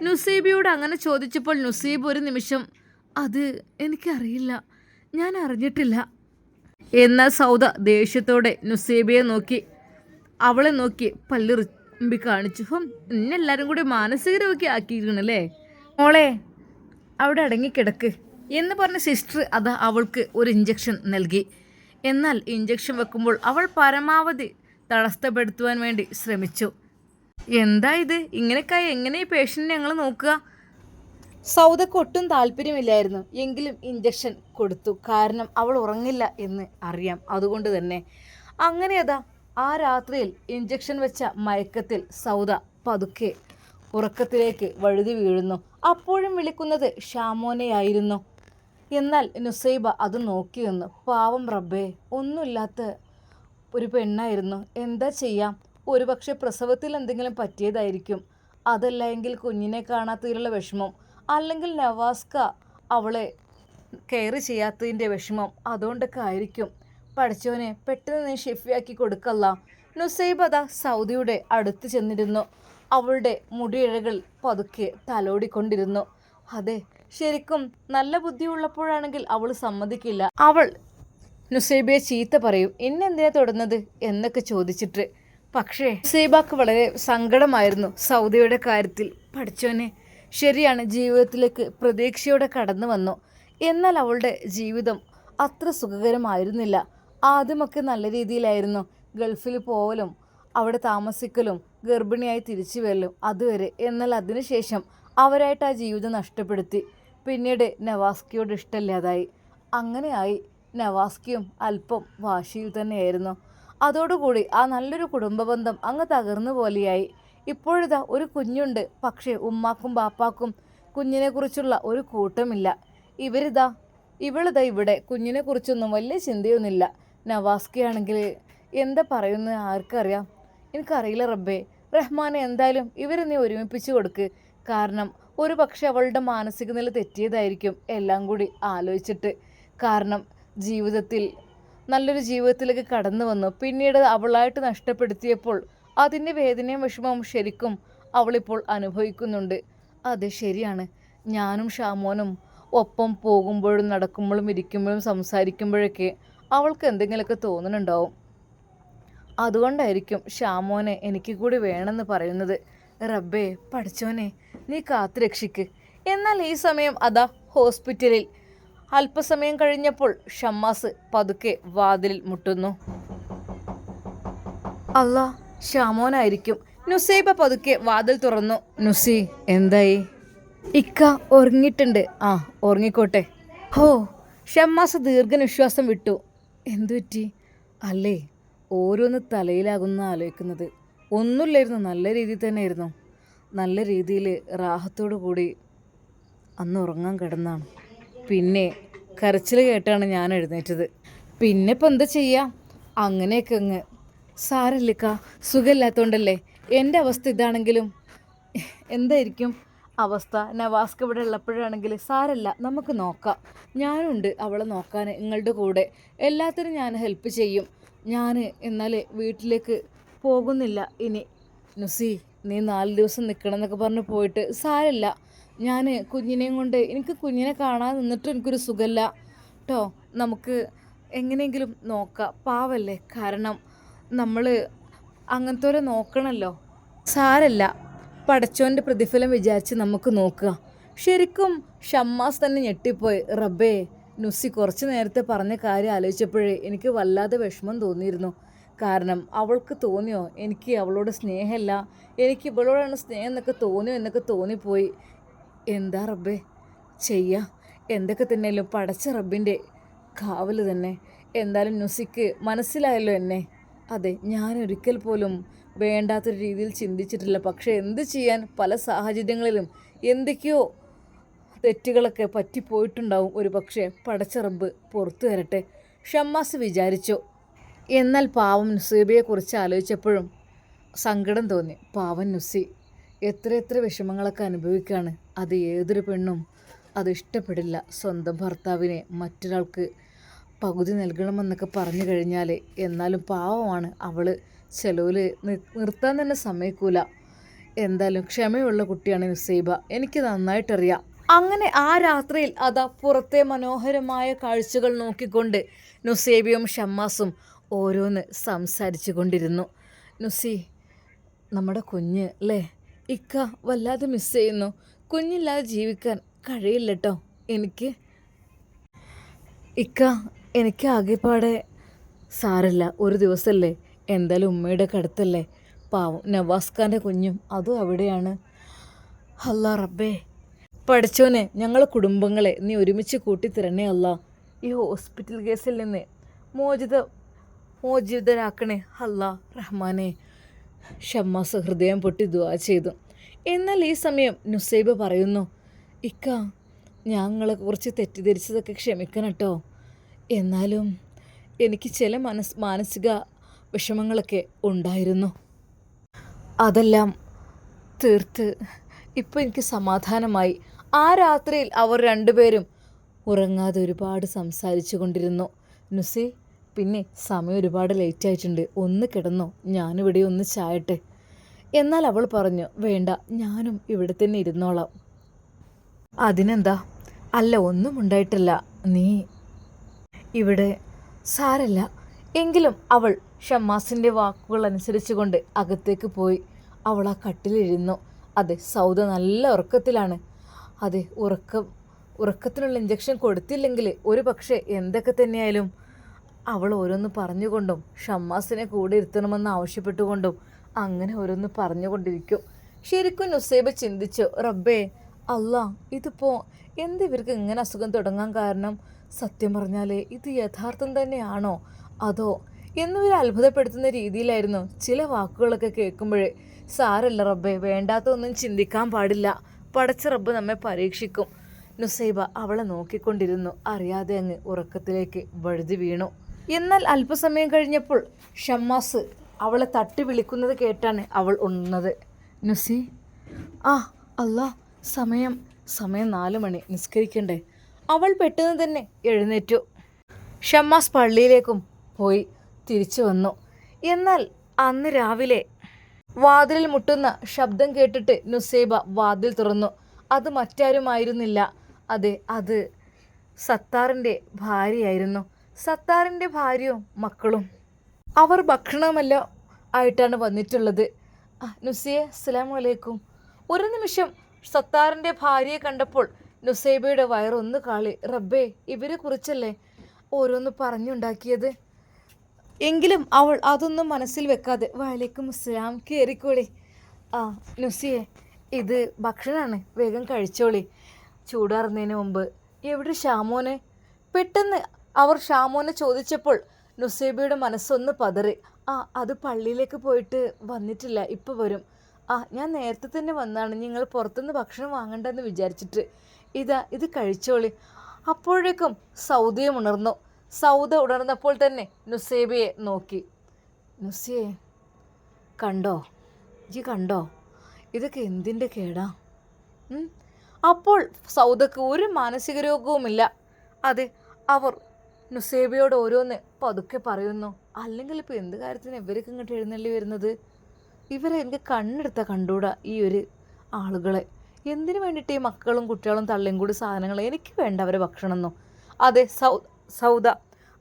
നുസൈബയോട് അങ്ങനെ ചോദിച്ചപ്പോൾ നുസൈബ് ഒരു നിമിഷം, അത് എനിക്കറിയില്ല, ഞാൻ അറിഞ്ഞിട്ടില്ല. എന്നാൽ സൗദ ദേഷ്യത്തോടെ നുസൈബയെ നോക്കി, അവളെ നോക്കി പല്ലിറുമ്പി കാണിച്ചു. ഇന്നെല്ലാവരും കൂടി മാനസിക രോഗി ആക്കിയിരിക്കണല്ലേ. മോളെ, അവിടെ അടങ്ങിക്കിടക്ക് എന്ന് പറഞ്ഞ സിസ്റ്റർ അവൾക്ക് ഒരു ഇഞ്ചക്ഷൻ നൽകി. എന്നാൽ ഇഞ്ചക്ഷൻ വെക്കുമ്പോൾ അവൾ പരമാവധി തടസ്സപ്പെടുത്തുവാൻ വേണ്ടി ശ്രമിച്ചു. എന്താ ഇത് ഇങ്ങനെയൊക്കെ എങ്ങനെ ഈ പേഷ്യൻറ്റിനെ ഞങ്ങൾ നോക്കുക? സൗദക്ക് ഒട്ടും താല്പര്യമില്ലായിരുന്നു. എങ്കിലും ഇഞ്ചക്ഷൻ കൊടുത്തു. കാരണം അവൾ ഉറങ്ങില്ല എന്ന് അറിയാം. അതുകൊണ്ട് തന്നെ അങ്ങനെ ആ രാത്രിയിൽ ഇഞ്ചക്ഷൻ വെച്ച മയക്കത്തിൽ സൗദ പതുക്കെ ഉറക്കത്തിലേക്ക് വഴുതി വീഴുന്നു. അപ്പോഴും വിളിക്കുന്നത് ഷാമോനെയായിരുന്നു. എന്നാൽ നുസൈബ അത് നോക്കി നിന്നു. പാവം റബ്ബേ, ഒന്നുമില്ലാത്ത ഒരു പെണ്ണായിരുന്നു. എന്താ ചെയ്യാം? ഒരുപക്ഷെ പ്രസവത്തിൽ എന്തെങ്കിലും പറ്റിയതായിരിക്കും. അതല്ല എങ്കിൽ കുഞ്ഞിനെ കാണാത്തതിലുള്ള വിഷമം, അല്ലെങ്കിൽ നവാസ്ക അവളെ കെയർ ചെയ്യാത്തതിൻ്റെ വിഷമം, അതുകൊണ്ടൊക്കെ ആയിരിക്കും. പഠിച്ചവനെ പെട്ടെന്ന് നീ ഷിഫിയാക്കി കൊടുക്കല്ല. നുസൈബ സൗദിയുടെ അടുത്ത് ചെന്നിരുന്നു. അവളുടെ മുടിയിഴകൾ പതുക്കെ തലോടിക്കൊണ്ടിരുന്നു. അതെ, ശരിക്കും നല്ല ബുദ്ധിയുള്ളപ്പോഴാണെങ്കിൽ അവൾ സമ്മതിക്കില്ല. അവൾ നുസൈബയെ ചീത്ത പറയും. എന്നെന്തിനാ തൊടുന്നത് എന്നൊക്കെ ചോദിച്ചിട്ട്. പക്ഷേ നുസൈബക്ക് വളരെ സങ്കടമായിരുന്നു സൗദിയുടെ കാര്യത്തിൽ. പഠിച്ചവനെ, ശരിയാണ്, ജീവിതത്തിലേക്ക് പ്രതീക്ഷയോടെ കടന്നു വന്നു. എന്നാൽ അവളുടെ ജീവിതം അത്ര സുഖകരമായിരുന്നില്ല. ആദ്യമൊക്കെ നല്ല രീതിയിലായിരുന്നു. ഗൾഫിൽ പോവലും അവിടെ താമസിക്കലും ഗർഭിണിയായി തിരിച്ചു വരലും അതുവരെ. എന്നാൽ അതിനുശേഷം അവരായിട്ട് ആ ജീവിതം നഷ്ടപ്പെടുത്തി. പിന്നീട് നവാസ്കിയോട് ഇഷ്ടമില്ലാതായി. അങ്ങനെയായി. നവാസ്കിയും അല്പം വാശിയിൽ തന്നെയായിരുന്നു. അതോടുകൂടി ആ നല്ലൊരു കുടുംബബന്ധം അങ്ങ് തകർന്നു പോലെയായി. ഇപ്പോഴിതാ ഒരു കുഞ്ഞുണ്ട്. പക്ഷേ ഉമ്മാക്കും ബാപ്പാക്കും കുഞ്ഞിനെക്കുറിച്ചുള്ള ഒരു കൂട്ടമില്ല. ഇവളിതാ ഇവിടെ കുഞ്ഞിനെക്കുറിച്ചൊന്നും വലിയ ചിന്തയൊന്നുമില്ല. നവാസ്കിയാണെങ്കിൽ എന്താ പറയുന്നത് ആർക്കറിയാം? എനിക്കറിയില്ല റബ്ബേ. റഹ്മാനെ, എന്തായാലും ഇവരെ നീ ഒരുമിപ്പിച്ച് കൊടുക്ക്. കാരണം ഒരു പക്ഷെ അവളുടെ മാനസിക നില തെറ്റിയതായിരിക്കും എല്ലാം കൂടി ആലോചിച്ചിട്ട്. കാരണം ജീവിതത്തിൽ നല്ലൊരു ജീവിതത്തിലേക്ക് കടന്നു വന്നു. പിന്നീട് അവളായിട്ട് നഷ്ടപ്പെടുത്തിയപ്പോൾ അതിൻ്റെ വേദനയും വിഷമവും ശരിക്കും അവളിപ്പോൾ അനുഭവിക്കുന്നുണ്ട്. അതെ, ശരിയാണ്. ഞാനും ഷാമോനും ഒപ്പം പോകുമ്പോഴും നടക്കുമ്പോഴും ഇരിക്കുമ്പോഴും സംസാരിക്കുമ്പോഴൊക്കെ അവൾക്ക് എന്തെങ്കിലുമൊക്കെ തോന്നുന്നുണ്ടാവും. അതുകൊണ്ടായിരിക്കും ഷാമോനെ എനിക്ക് കൂടി വേണമെന്ന് പറയുന്നത്. റബ്ബേ, പഠിച്ചോനെ, നീ കാത്തു രക്ഷിക്ക്. എന്നാൽ ഈ സമയം ഹോസ്പിറ്റലിൽ അല്പസമയം കഴിഞ്ഞപ്പോൾ ഷമ്മാസ് പതുക്കെ വാതിലിൽ മുട്ടുന്നു. അല്ലാ, ഷാമോനായിരിക്കും. നുസൈബ പതുക്കെ വാതിൽ തുറന്നു. നുസി, എന്തായി? ഇക്ക ഉറങ്ങിയിട്ടുണ്ട്. ആ, ഉറങ്ങിക്കോട്ടെ. ഹോ, ഷമ്മാസ് ദീർഘനിശ്വാസം വിട്ടു. എന്തുപറ്റി? അല്ലേ, ഓരോന്ന് തലയിലാകുന്ന ആലോചിക്കുന്നത്. ഒന്നുമില്ലായിരുന്നു, നല്ല രീതിയിൽ തന്നെയായിരുന്നു. നല്ല രീതിയിൽ റാഹത്തോടു കൂടി അന്ന് ഉറങ്ങാൻ കിടന്നാണ്. പിന്നെ കരച്ചിൽ കേട്ടാണ് ഞാൻ എഴുന്നേറ്റത്. പിന്നെ ഇപ്പം എന്താ ചെയ്യുക? അങ്ങനെയൊക്കെ അങ്ങ്. സാരല്ലിക്ക, സുഖമില്ലാത്തതുകൊണ്ടല്ലേ. എൻ്റെ അവസ്ഥ ഇതാണെങ്കിലും എന്തായിരിക്കും അവസ്ഥ? നവാസ്ക ഇവിടെ ഉള്ളപ്പോഴാണെങ്കിൽ സാരല്ല, നമുക്ക് നോക്കാം. ഞാനുണ്ട് അവളെ നോക്കാൻ നിങ്ങളുടെ കൂടെ. എല്ലാത്തിനും ഞാൻ ഹെൽപ്പ് ചെയ്യും. ഞാൻ എന്നാൽ വീട്ടിലേക്ക് പോകുന്നില്ല ഇനി. നുസി, നീ 4 ദിവസം നിൽക്കണം എന്നൊക്കെ പറഞ്ഞ് പോയിട്ട് സാരല്ല. ഞാൻ കുഞ്ഞിനെയും കൊണ്ട്, എനിക്ക് കുഞ്ഞിനെ കാണാൻ നിന്നിട്ടും എനിക്കൊരു സുഖമില്ല കേട്ടോ. നമുക്ക് എങ്ങനെയെങ്കിലും നോക്കാം. പാവല്ലേ, കാരണം നമ്മൾ അങ്ങനത്തെ നോക്കണമല്ലോ. സാരല്ല, പടച്ചോൻ്റെ പ്രതിഫലം വിചാരിച്ച് നമുക്ക് നോക്കുക. ശരിക്കും ഷമ്മാസ് തന്നെ ഞെട്ടിപ്പോയി. റബ്ബേ, നുസി കുറച്ച് നേരത്തെ പറഞ്ഞ കാര്യം ആലോചിച്ചപ്പോഴേ എനിക്ക് വല്ലാതെ വിഷമം തോന്നിയിരുന്നു. കാരണം അവൾക്ക് തോന്നിയോ എനിക്ക് അവളോട് സ്നേഹമില്ല, എനിക്ക് ഇവളോടാണ് സ്നേഹം എന്നൊക്കെ തോന്നിയോ എന്നൊക്കെ തോന്നിപ്പോയി. എന്താ റബ്ബേ ചെയ്യുക? എന്തൊക്കെ തന്നെയല്ലോ പടച്ച റബ്ബിൻ്റെ കാവൽ തന്നെ. എന്തായാലും നുസിക്ക് മനസ്സിലായല്ലോ എന്നെ. അതെ, ഞാൻ ഒരിക്കൽ പോലും വേണ്ടാത്തൊരു രീതിയിൽ ചിന്തിച്ചിട്ടില്ല. പക്ഷേ എന്ത് ചെയ്യാൻ, പല സാഹചര്യങ്ങളിലും എന്തൊക്കെയോ തെറ്റുകളൊക്കെ പറ്റിപ്പോയിട്ടുണ്ടാവും. ഒരു പക്ഷേ പടച്ച റബ്ബ് പുറത്തു തരട്ടെ, ഷമ്മാസ് വിചാരിച്ചു. എന്നാൽ പാവം നുസൈബയെക്കുറിച്ച് ആലോചിച്ചപ്പോഴും സങ്കടം തോന്നി. പാവം നുസി എത്രയെത്ര വിഷമങ്ങളൊക്കെ അനുഭവിക്കുകയാണ്. അത് ഏതൊരു പെണ്ണും അത് ഇഷ്ടപ്പെടില്ല. സ്വന്തം ഭർത്താവിനെ മറ്റൊരാൾക്ക് പകുതി നൽകണമെന്നൊക്കെ പറഞ്ഞു കഴിഞ്ഞാൽ. എന്നാലും പാവമാണ് അവൾ. ചിലവിൽ നിർത്താൻ തന്നെ സമ്മതിക്കൂല. എന്തായാലും ക്ഷമയുള്ള കുട്ടിയാണ് നുസൈബ, എനിക്ക് നന്നായിട്ടറിയാം. അങ്ങനെ ആ രാത്രിയിൽ പുറത്തെ മനോഹരമായ കാഴ്ചകൾ നോക്കിക്കൊണ്ട് നുസൈബയും ഷമ്മാസും ഓരോന്ന് സംസാരിച്ചു കൊണ്ടിരുന്നു. നുസി, നമ്മുടെ കുഞ്ഞ് അല്ലേ, ഇക്ക വല്ലാതെ മിസ് ചെയ്യുന്നു. കുഞ്ഞില്ലാതെ ജീവിക്കാൻ കഴിയില്ല കേട്ടോ എനിക്ക്. ഇക്ക, എനിക്ക് ആകെപ്പാടെ സാരല്ല, ഒരു ദിവസമല്ലേ, എന്തായാലും ഉമ്മയുടെ കടുത്തല്ലേ, പാവം നവാസ് ഖാൻ്റെ കുഞ്ഞും അതും അവിടെയാണ്. അല്ലാ റബ്ബേ, പഠിച്ചോനെ ഞങ്ങളെ കുടുംബങ്ങളെ നീ ഒരുമിച്ച് കൂട്ടിത്തരണേ അല്ലാ. ഈ ഹോസ്പിറ്റൽ കേസിൽ നിന്ന് മോചിതരാക്കണേ അല്ലാ റഹ്മാനെ. ഷമ്മാസ് ഹൃദയം പൊട്ടി ദുആ ചെയ്തു. എന്നാൽ ഈ സമയം നുസൈബ പറയുന്നു, ഇക്ക ഞങ്ങളെ കുറിച്ച് തെറ്റിദ്ധരിച്ചതൊക്കെ ക്ഷമിക്കണം കേട്ടോ. എന്നാലും എനിക്ക് ചില മാനസിക വിഷമങ്ങളൊക്കെ ഉണ്ടായിരുന്നു. അതെല്ലാം തീർത്ത് ഇപ്പോൾ എനിക്ക് സമാധാനമായി. ആ രാത്രിയിൽ അവർ രണ്ടുപേരും ഉറങ്ങാതെ ഒരുപാട് സംസാരിച്ചു കൊണ്ടിരുന്നു. നുസി, പിന്നെ സമയം ഒരുപാട് ലേറ്റായിട്ടുണ്ട്, ഒന്ന് കിടന്നോ, ഞാനിവിടെ ഒന്ന് ചായട്ടെ. എന്നാൽ അവൾ പറഞ്ഞു, വേണ്ട, ഞാനും ഇവിടെ തന്നെ ഇരുന്നോളാം. അതിനെന്താ? അല്ല, ഒന്നും ഉണ്ടായിട്ടില്ല, നീ ഇവിടെ സാരല്ല. എങ്കിലും അവൾ ഷമ്മാസിൻ്റെ വാക്കുകൾ അനുസരിച്ചുകൊണ്ട് അകത്തേക്ക് പോയി. അവൾ ആ കട്ടിലിരുന്നു. അതെ, സൗദ നല്ല ഉറക്കത്തിലാണ്. അതെ, ഉറക്കത്തിനുള്ള ഇഞ്ചക്ഷൻ കൊടുത്തില്ലെങ്കിൽ ഒരു പക്ഷേ എന്തൊക്കെ തന്നെയായാലും അവൾ ഓരോന്ന് പറഞ്ഞുകൊണ്ടും ഷമ്മാസിനെ കൂടെ ഇരുത്തണമെന്ന് ആവശ്യപ്പെട്ടുകൊണ്ടും അങ്ങനെ ഓരോന്ന് പറഞ്ഞുകൊണ്ടിരിക്കും. ശരിക്കും നുസൈബ ചിന്തിച്ചു, റബ്ബേ അല്ലാ, ഇതിപ്പോൾ ഇവർക്ക് ഇങ്ങനെ അസുഖം തുടങ്ങാൻ കാരണം? സത്യം പറഞ്ഞാൽ ഇത് യഥാർത്ഥം തന്നെയാണോ അതോ എന്നിവരെ അത്ഭുതപ്പെടുത്തുന്ന രീതിയിലായിരുന്നു ചില വാക്കുകളൊക്കെ കേൾക്കുമ്പോഴേ. സാരല്ല റബ്ബേ, വേണ്ടാത്തൊന്നും ചിന്തിക്കാൻ പാടില്ല, പടച്ച റബ്ബ് നമ്മെ പരീക്ഷിക്കും. നുസൈബ അവളെ നോക്കിക്കൊണ്ടിരുന്നു. അറിയാതെ അങ്ങ് ഉറക്കത്തിലേക്ക് വഴുതി വീണു. എന്നാൽ അല്പസമയം കഴിഞ്ഞപ്പോൾ ഷമ്മാസ് അവളെ തട്ടി വിളിക്കുന്നത് കേട്ടാണ് അവൾ ഉണർന്നത്. നുസി, അല്ലാ, സമയം 4 മണി, നിസ്കരിക്കണ്ടേ? അവൾ പെട്ടെന്ന് തന്നെ എഴുന്നേറ്റു. ഷമ്മാസ് പള്ളിയിലേക്കും പോയി തിരിച്ചു വന്നു. എന്നാൽ അന്ന് രാവിലെ വാതിലിൽ മുട്ടുന്ന ശബ്ദം കേട്ടിട്ട് നുസൈബ വാതിൽ തുറന്നു. അത് മറ്റാരുമായിരുന്നില്ല, അതെ, അത് സത്താറിൻ്റെ ഭാര്യയായിരുന്നു. സത്താറിൻ്റെ ഭാര്യയും മക്കളും. അവർ ഭക്ഷണമെല്ലാം ആയിട്ടാണ് വന്നിട്ടുള്ളത്. നുസിയെ, അസ്സലാമു അലൈക്കും. ഒരു നിമിഷം സത്താറിൻ്റെ ഭാര്യയെ കണ്ടപ്പോൾ നുസൈബയുടെ വയറൊന്ന് കാളി. റബ്ബേ, ഇവരെ കുറിച്ചല്ലേ ഓരോന്ന് പറഞ്ഞുണ്ടാക്കിയത്. എങ്കിലും അവൾ അതൊന്നും മനസ്സിൽ വെക്കാതെ വലൈക്കും അസ്സലാം, കയറിക്കോളി. നുസിയെ, ഇത് ഭക്ഷണമാണ്, വേഗം കഴിച്ചോളി, ചൂടാറുന്നതിന് മുമ്പ്. എവിടെ ഷാമോനെ? പെട്ടെന്ന് അവർ ഷാമോനെ ചോദിച്ചപ്പോൾ നുസൈബയുടെ മനസ്സൊന്ന് പതറി. അത് പള്ളിയിലേക്ക് പോയിട്ട് വന്നിട്ടില്ല, ഇപ്പോൾ വരും. ഞാൻ നേരത്തെ തന്നെ വന്നാണ്, നിങ്ങൾ പുറത്തുനിന്ന് ഭക്ഷണം വാങ്ങണ്ടെന്ന് വിചാരിച്ചിട്ട്. ഇത് കഴിച്ചോളി. അപ്പോഴേക്കും സൗദയും ഉണർന്നു. സൗദ ഉണർന്നപ്പോൾ തന്നെ നുസൈബയെ നോക്കി. നുസിയെ, കണ്ടോ, ഇതൊക്കെ എന്തിൻ്റെ കേടാ? അപ്പോൾ സൗദക്ക് ഒരു മാനസിക രോഗവുമില്ല. അതെ, അവർ നുസൈബയോട് ഓരോന്ന് പതുക്കെ പറയുന്നു. അല്ലെങ്കിൽ ഇപ്പോൾ എന്ത് കാര്യത്തിന് ഇവർക്ക് ഇങ്ങോട്ട് എഴുന്നള്ളി വരുന്നത്? ഇവരെ എനിക്ക് കണ്ടെടുത്താൽ ഈ ഒരു ആളുകളെ. എന്തിനു വേണ്ടിയിട്ട് ഈ മക്കളും കുട്ടികളും തള്ളിയും കൂടി സാധനങ്ങൾ? എനിക്ക് വേണ്ട അവരെ ഭക്ഷണമെന്നോ? അതെ, സൗദ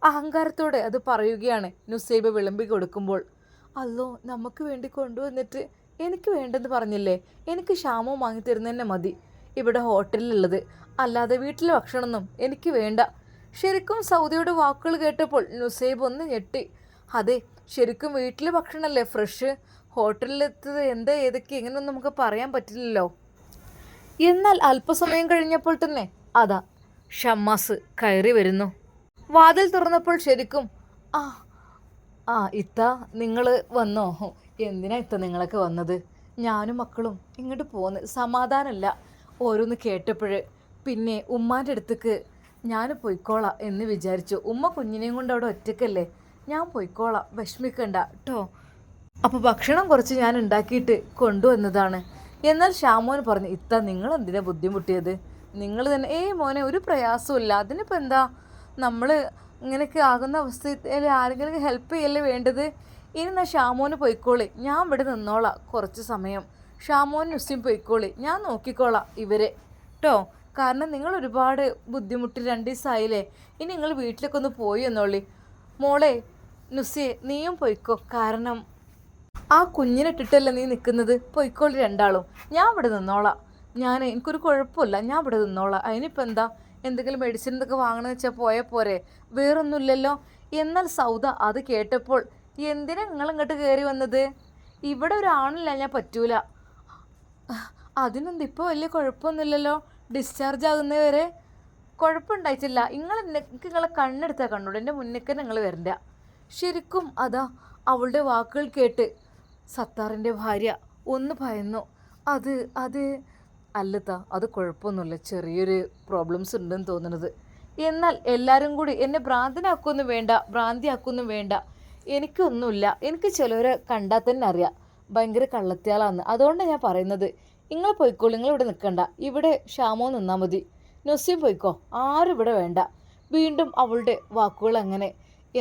അഹങ്കാരത്തോടെ അത് പറയുകയാണ്. നുസൈബ വിളമ്പി കൊടുക്കുമ്പോൾ, അല്ലോ, നമുക്ക് വേണ്ടി കൊണ്ടുവന്നിട്ട് എനിക്ക് വേണ്ടെന്ന് പറഞ്ഞില്ലേ? എനിക്ക് ക്ഷാമം വാങ്ങിത്തരുന്ന തന്നെ മതി ഇവിടെ ഹോട്ടലിലുള്ളത്, അല്ലാതെ വീട്ടിലെ ഭക്ഷണമൊന്നും എനിക്ക് വേണ്ട. ശരിക്കും സൗദയുടെ വാക്കുകൾ കേട്ടപ്പോൾ നുസൈബ ഒന്ന് ഞെട്ടി. അതെ, ശരിക്കും വീട്ടിലെ ഭക്ഷണമല്ലേ ഫ്രഷ്, ഹോട്ടലിലെത്തത് എന്താ ഏതൊക്കെ ഇങ്ങനെയൊന്നും നമുക്ക് പറയാൻ പറ്റില്ലല്ലോ. എന്നാൽ അല്പസമയം കഴിഞ്ഞപ്പോൾ തന്നെ അതാ ഷമ്മാസ് കയറി വരുന്നു. വാതിൽ തുറന്നപ്പോൾ ശരിക്കും ഇത്ത, നിങ്ങൾ വന്നോ? എന്തിനാ ഇത്ത നിങ്ങളൊക്കെ വന്നത്? ഞാനും മക്കളും ഇങ്ങോട്ട് പോന്ന്, സമാധാനമല്ല ഓരോന്ന് കേട്ടപ്പോൾ. പിന്നെ ഉമ്മാൻ്റെ അടുത്തേക്ക് ഞാൻ പൊയ്ക്കോളാം എന്ന് വിചാരിച്ചു. ഉമ്മ കുഞ്ഞിനെയും കൊണ്ട് അവിടെ ഒറ്റയ്ക്കല്ലേ, ഞാൻ പൊയ്ക്കോളാം, വിഷമിക്കണ്ട കേട്ടോ. അപ്പോൾ ഭക്ഷണം കുറച്ച് ഞാൻ ഉണ്ടാക്കിയിട്ട് കൊണ്ടുവന്നതാണ്. എന്നാൽ ഷാമോൻ പറഞ്ഞു, ഇത്ത നിങ്ങൾ എന്തിനാ ബുദ്ധിമുട്ടിയത്? നിങ്ങൾ തന്നെ മോനെ, ഒരു പ്രയാസമില്ല, അതിനിപ്പോൾ എന്താ, നമ്മൾ ഇങ്ങനെയൊക്കെ ആകുന്ന അവസ്ഥയിൽ ആരെങ്കിലും ഹെൽപ്പ് ചെയ്യല്ലേ വേണ്ടത്. ഇനി എന്നാൽ ഷാമോന് പോയിക്കോളി, ഞാൻ ഇവിടെ നിന്നോളാം കുറച്ച് സമയം. ഷാമോൻ നുസിയും പോയിക്കോളി, ഞാൻ നോക്കിക്കോളാം ഇവരെ കേട്ടോ. കാരണം നിങ്ങൾ ഒരുപാട് ബുദ്ധിമുട്ടി 2 ദിവസമായില്ലേ, ഇനി നിങ്ങൾ വീട്ടിലേക്ക് ഒന്ന് പോയി എന്നോളി. മോളെ നുസിയെ, നീയും പോയിക്കോ, കാരണം ആ കുഞ്ഞിനിട്ടിട്ടല്ലേ നീ നിൽക്കുന്നത്. പോയിക്കോളി രണ്ടാളും, ഞാൻ ഇവിടെ നിന്നോളാം. എനിക്കൊരു കുഴപ്പമില്ല, ഞാൻ ഇവിടെ നിന്നോളാം. അതിനിപ്പോൾ എന്താ, എന്തെങ്കിലും മെഡിസിൻ എന്തൊക്കെ വാങ്ങണമെന്ന് വെച്ചാൽ പോയാൽ പോരെ, വേറൊന്നുമില്ലല്ലോ. എന്നാൽ സൗദ അത് കേട്ടപ്പോൾ എന്തിനാ നിങ്ങൾ ഇങ്ങോട്ട് കയറി വന്നത്? ഇവിടെ ഒരാണില്ല ഞാൻ പറ്റൂല. അതിനെന്ത് ഇപ്പോൾ വലിയ കുഴപ്പമൊന്നുമില്ലല്ലോ, ഡിസ്ചാർജ് ആകുന്നവരെ കുഴപ്പമുണ്ടായിട്ടില്ല. എനിക്ക് നിങ്ങളെ കണ്ണെടുത്താൽ കണ്ടോളൂ, എൻ്റെ മുന്നിൽ നിങ്ങൾ വരണ്ട. ശരിക്കും അതാ അവളുടെ വാക്കുകൾ കേട്ട് സത്താറിൻ്റെ ഭാര്യ ഒന്ന് ഭയന്നു. അത് അല്ലത്താ, അത് കുഴപ്പമൊന്നുമില്ല, ചെറിയൊരു പ്രോബ്ലംസ് ഉണ്ടെന്ന് തോന്നുന്നത്. എന്നാൽ എല്ലാവരും കൂടി എന്നെ ഭ്രാന്തിയാക്കൊന്നും വേണ്ട. എനിക്കൊന്നുമില്ല. എനിക്ക് ചിലവരെ കണ്ടാൽ തന്നെ അറിയാം ഭയങ്കര കള്ളത്തിയാളാന്ന്. അതുകൊണ്ടാണ് ഞാൻ പറയുന്നത്. നിങ്ങൾ പോയിക്കോളൂ, നിങ്ങളിവിടെ നിൽക്കണ്ട. ഇവിടെ ക്ഷാമോ നിന്നാൽ മതി. നൊസിയും പോയിക്കോ, ആരും ഇവിടെ വേണ്ട. വീണ്ടും അവളുടെ വാക്കുകൾ അങ്ങനെ.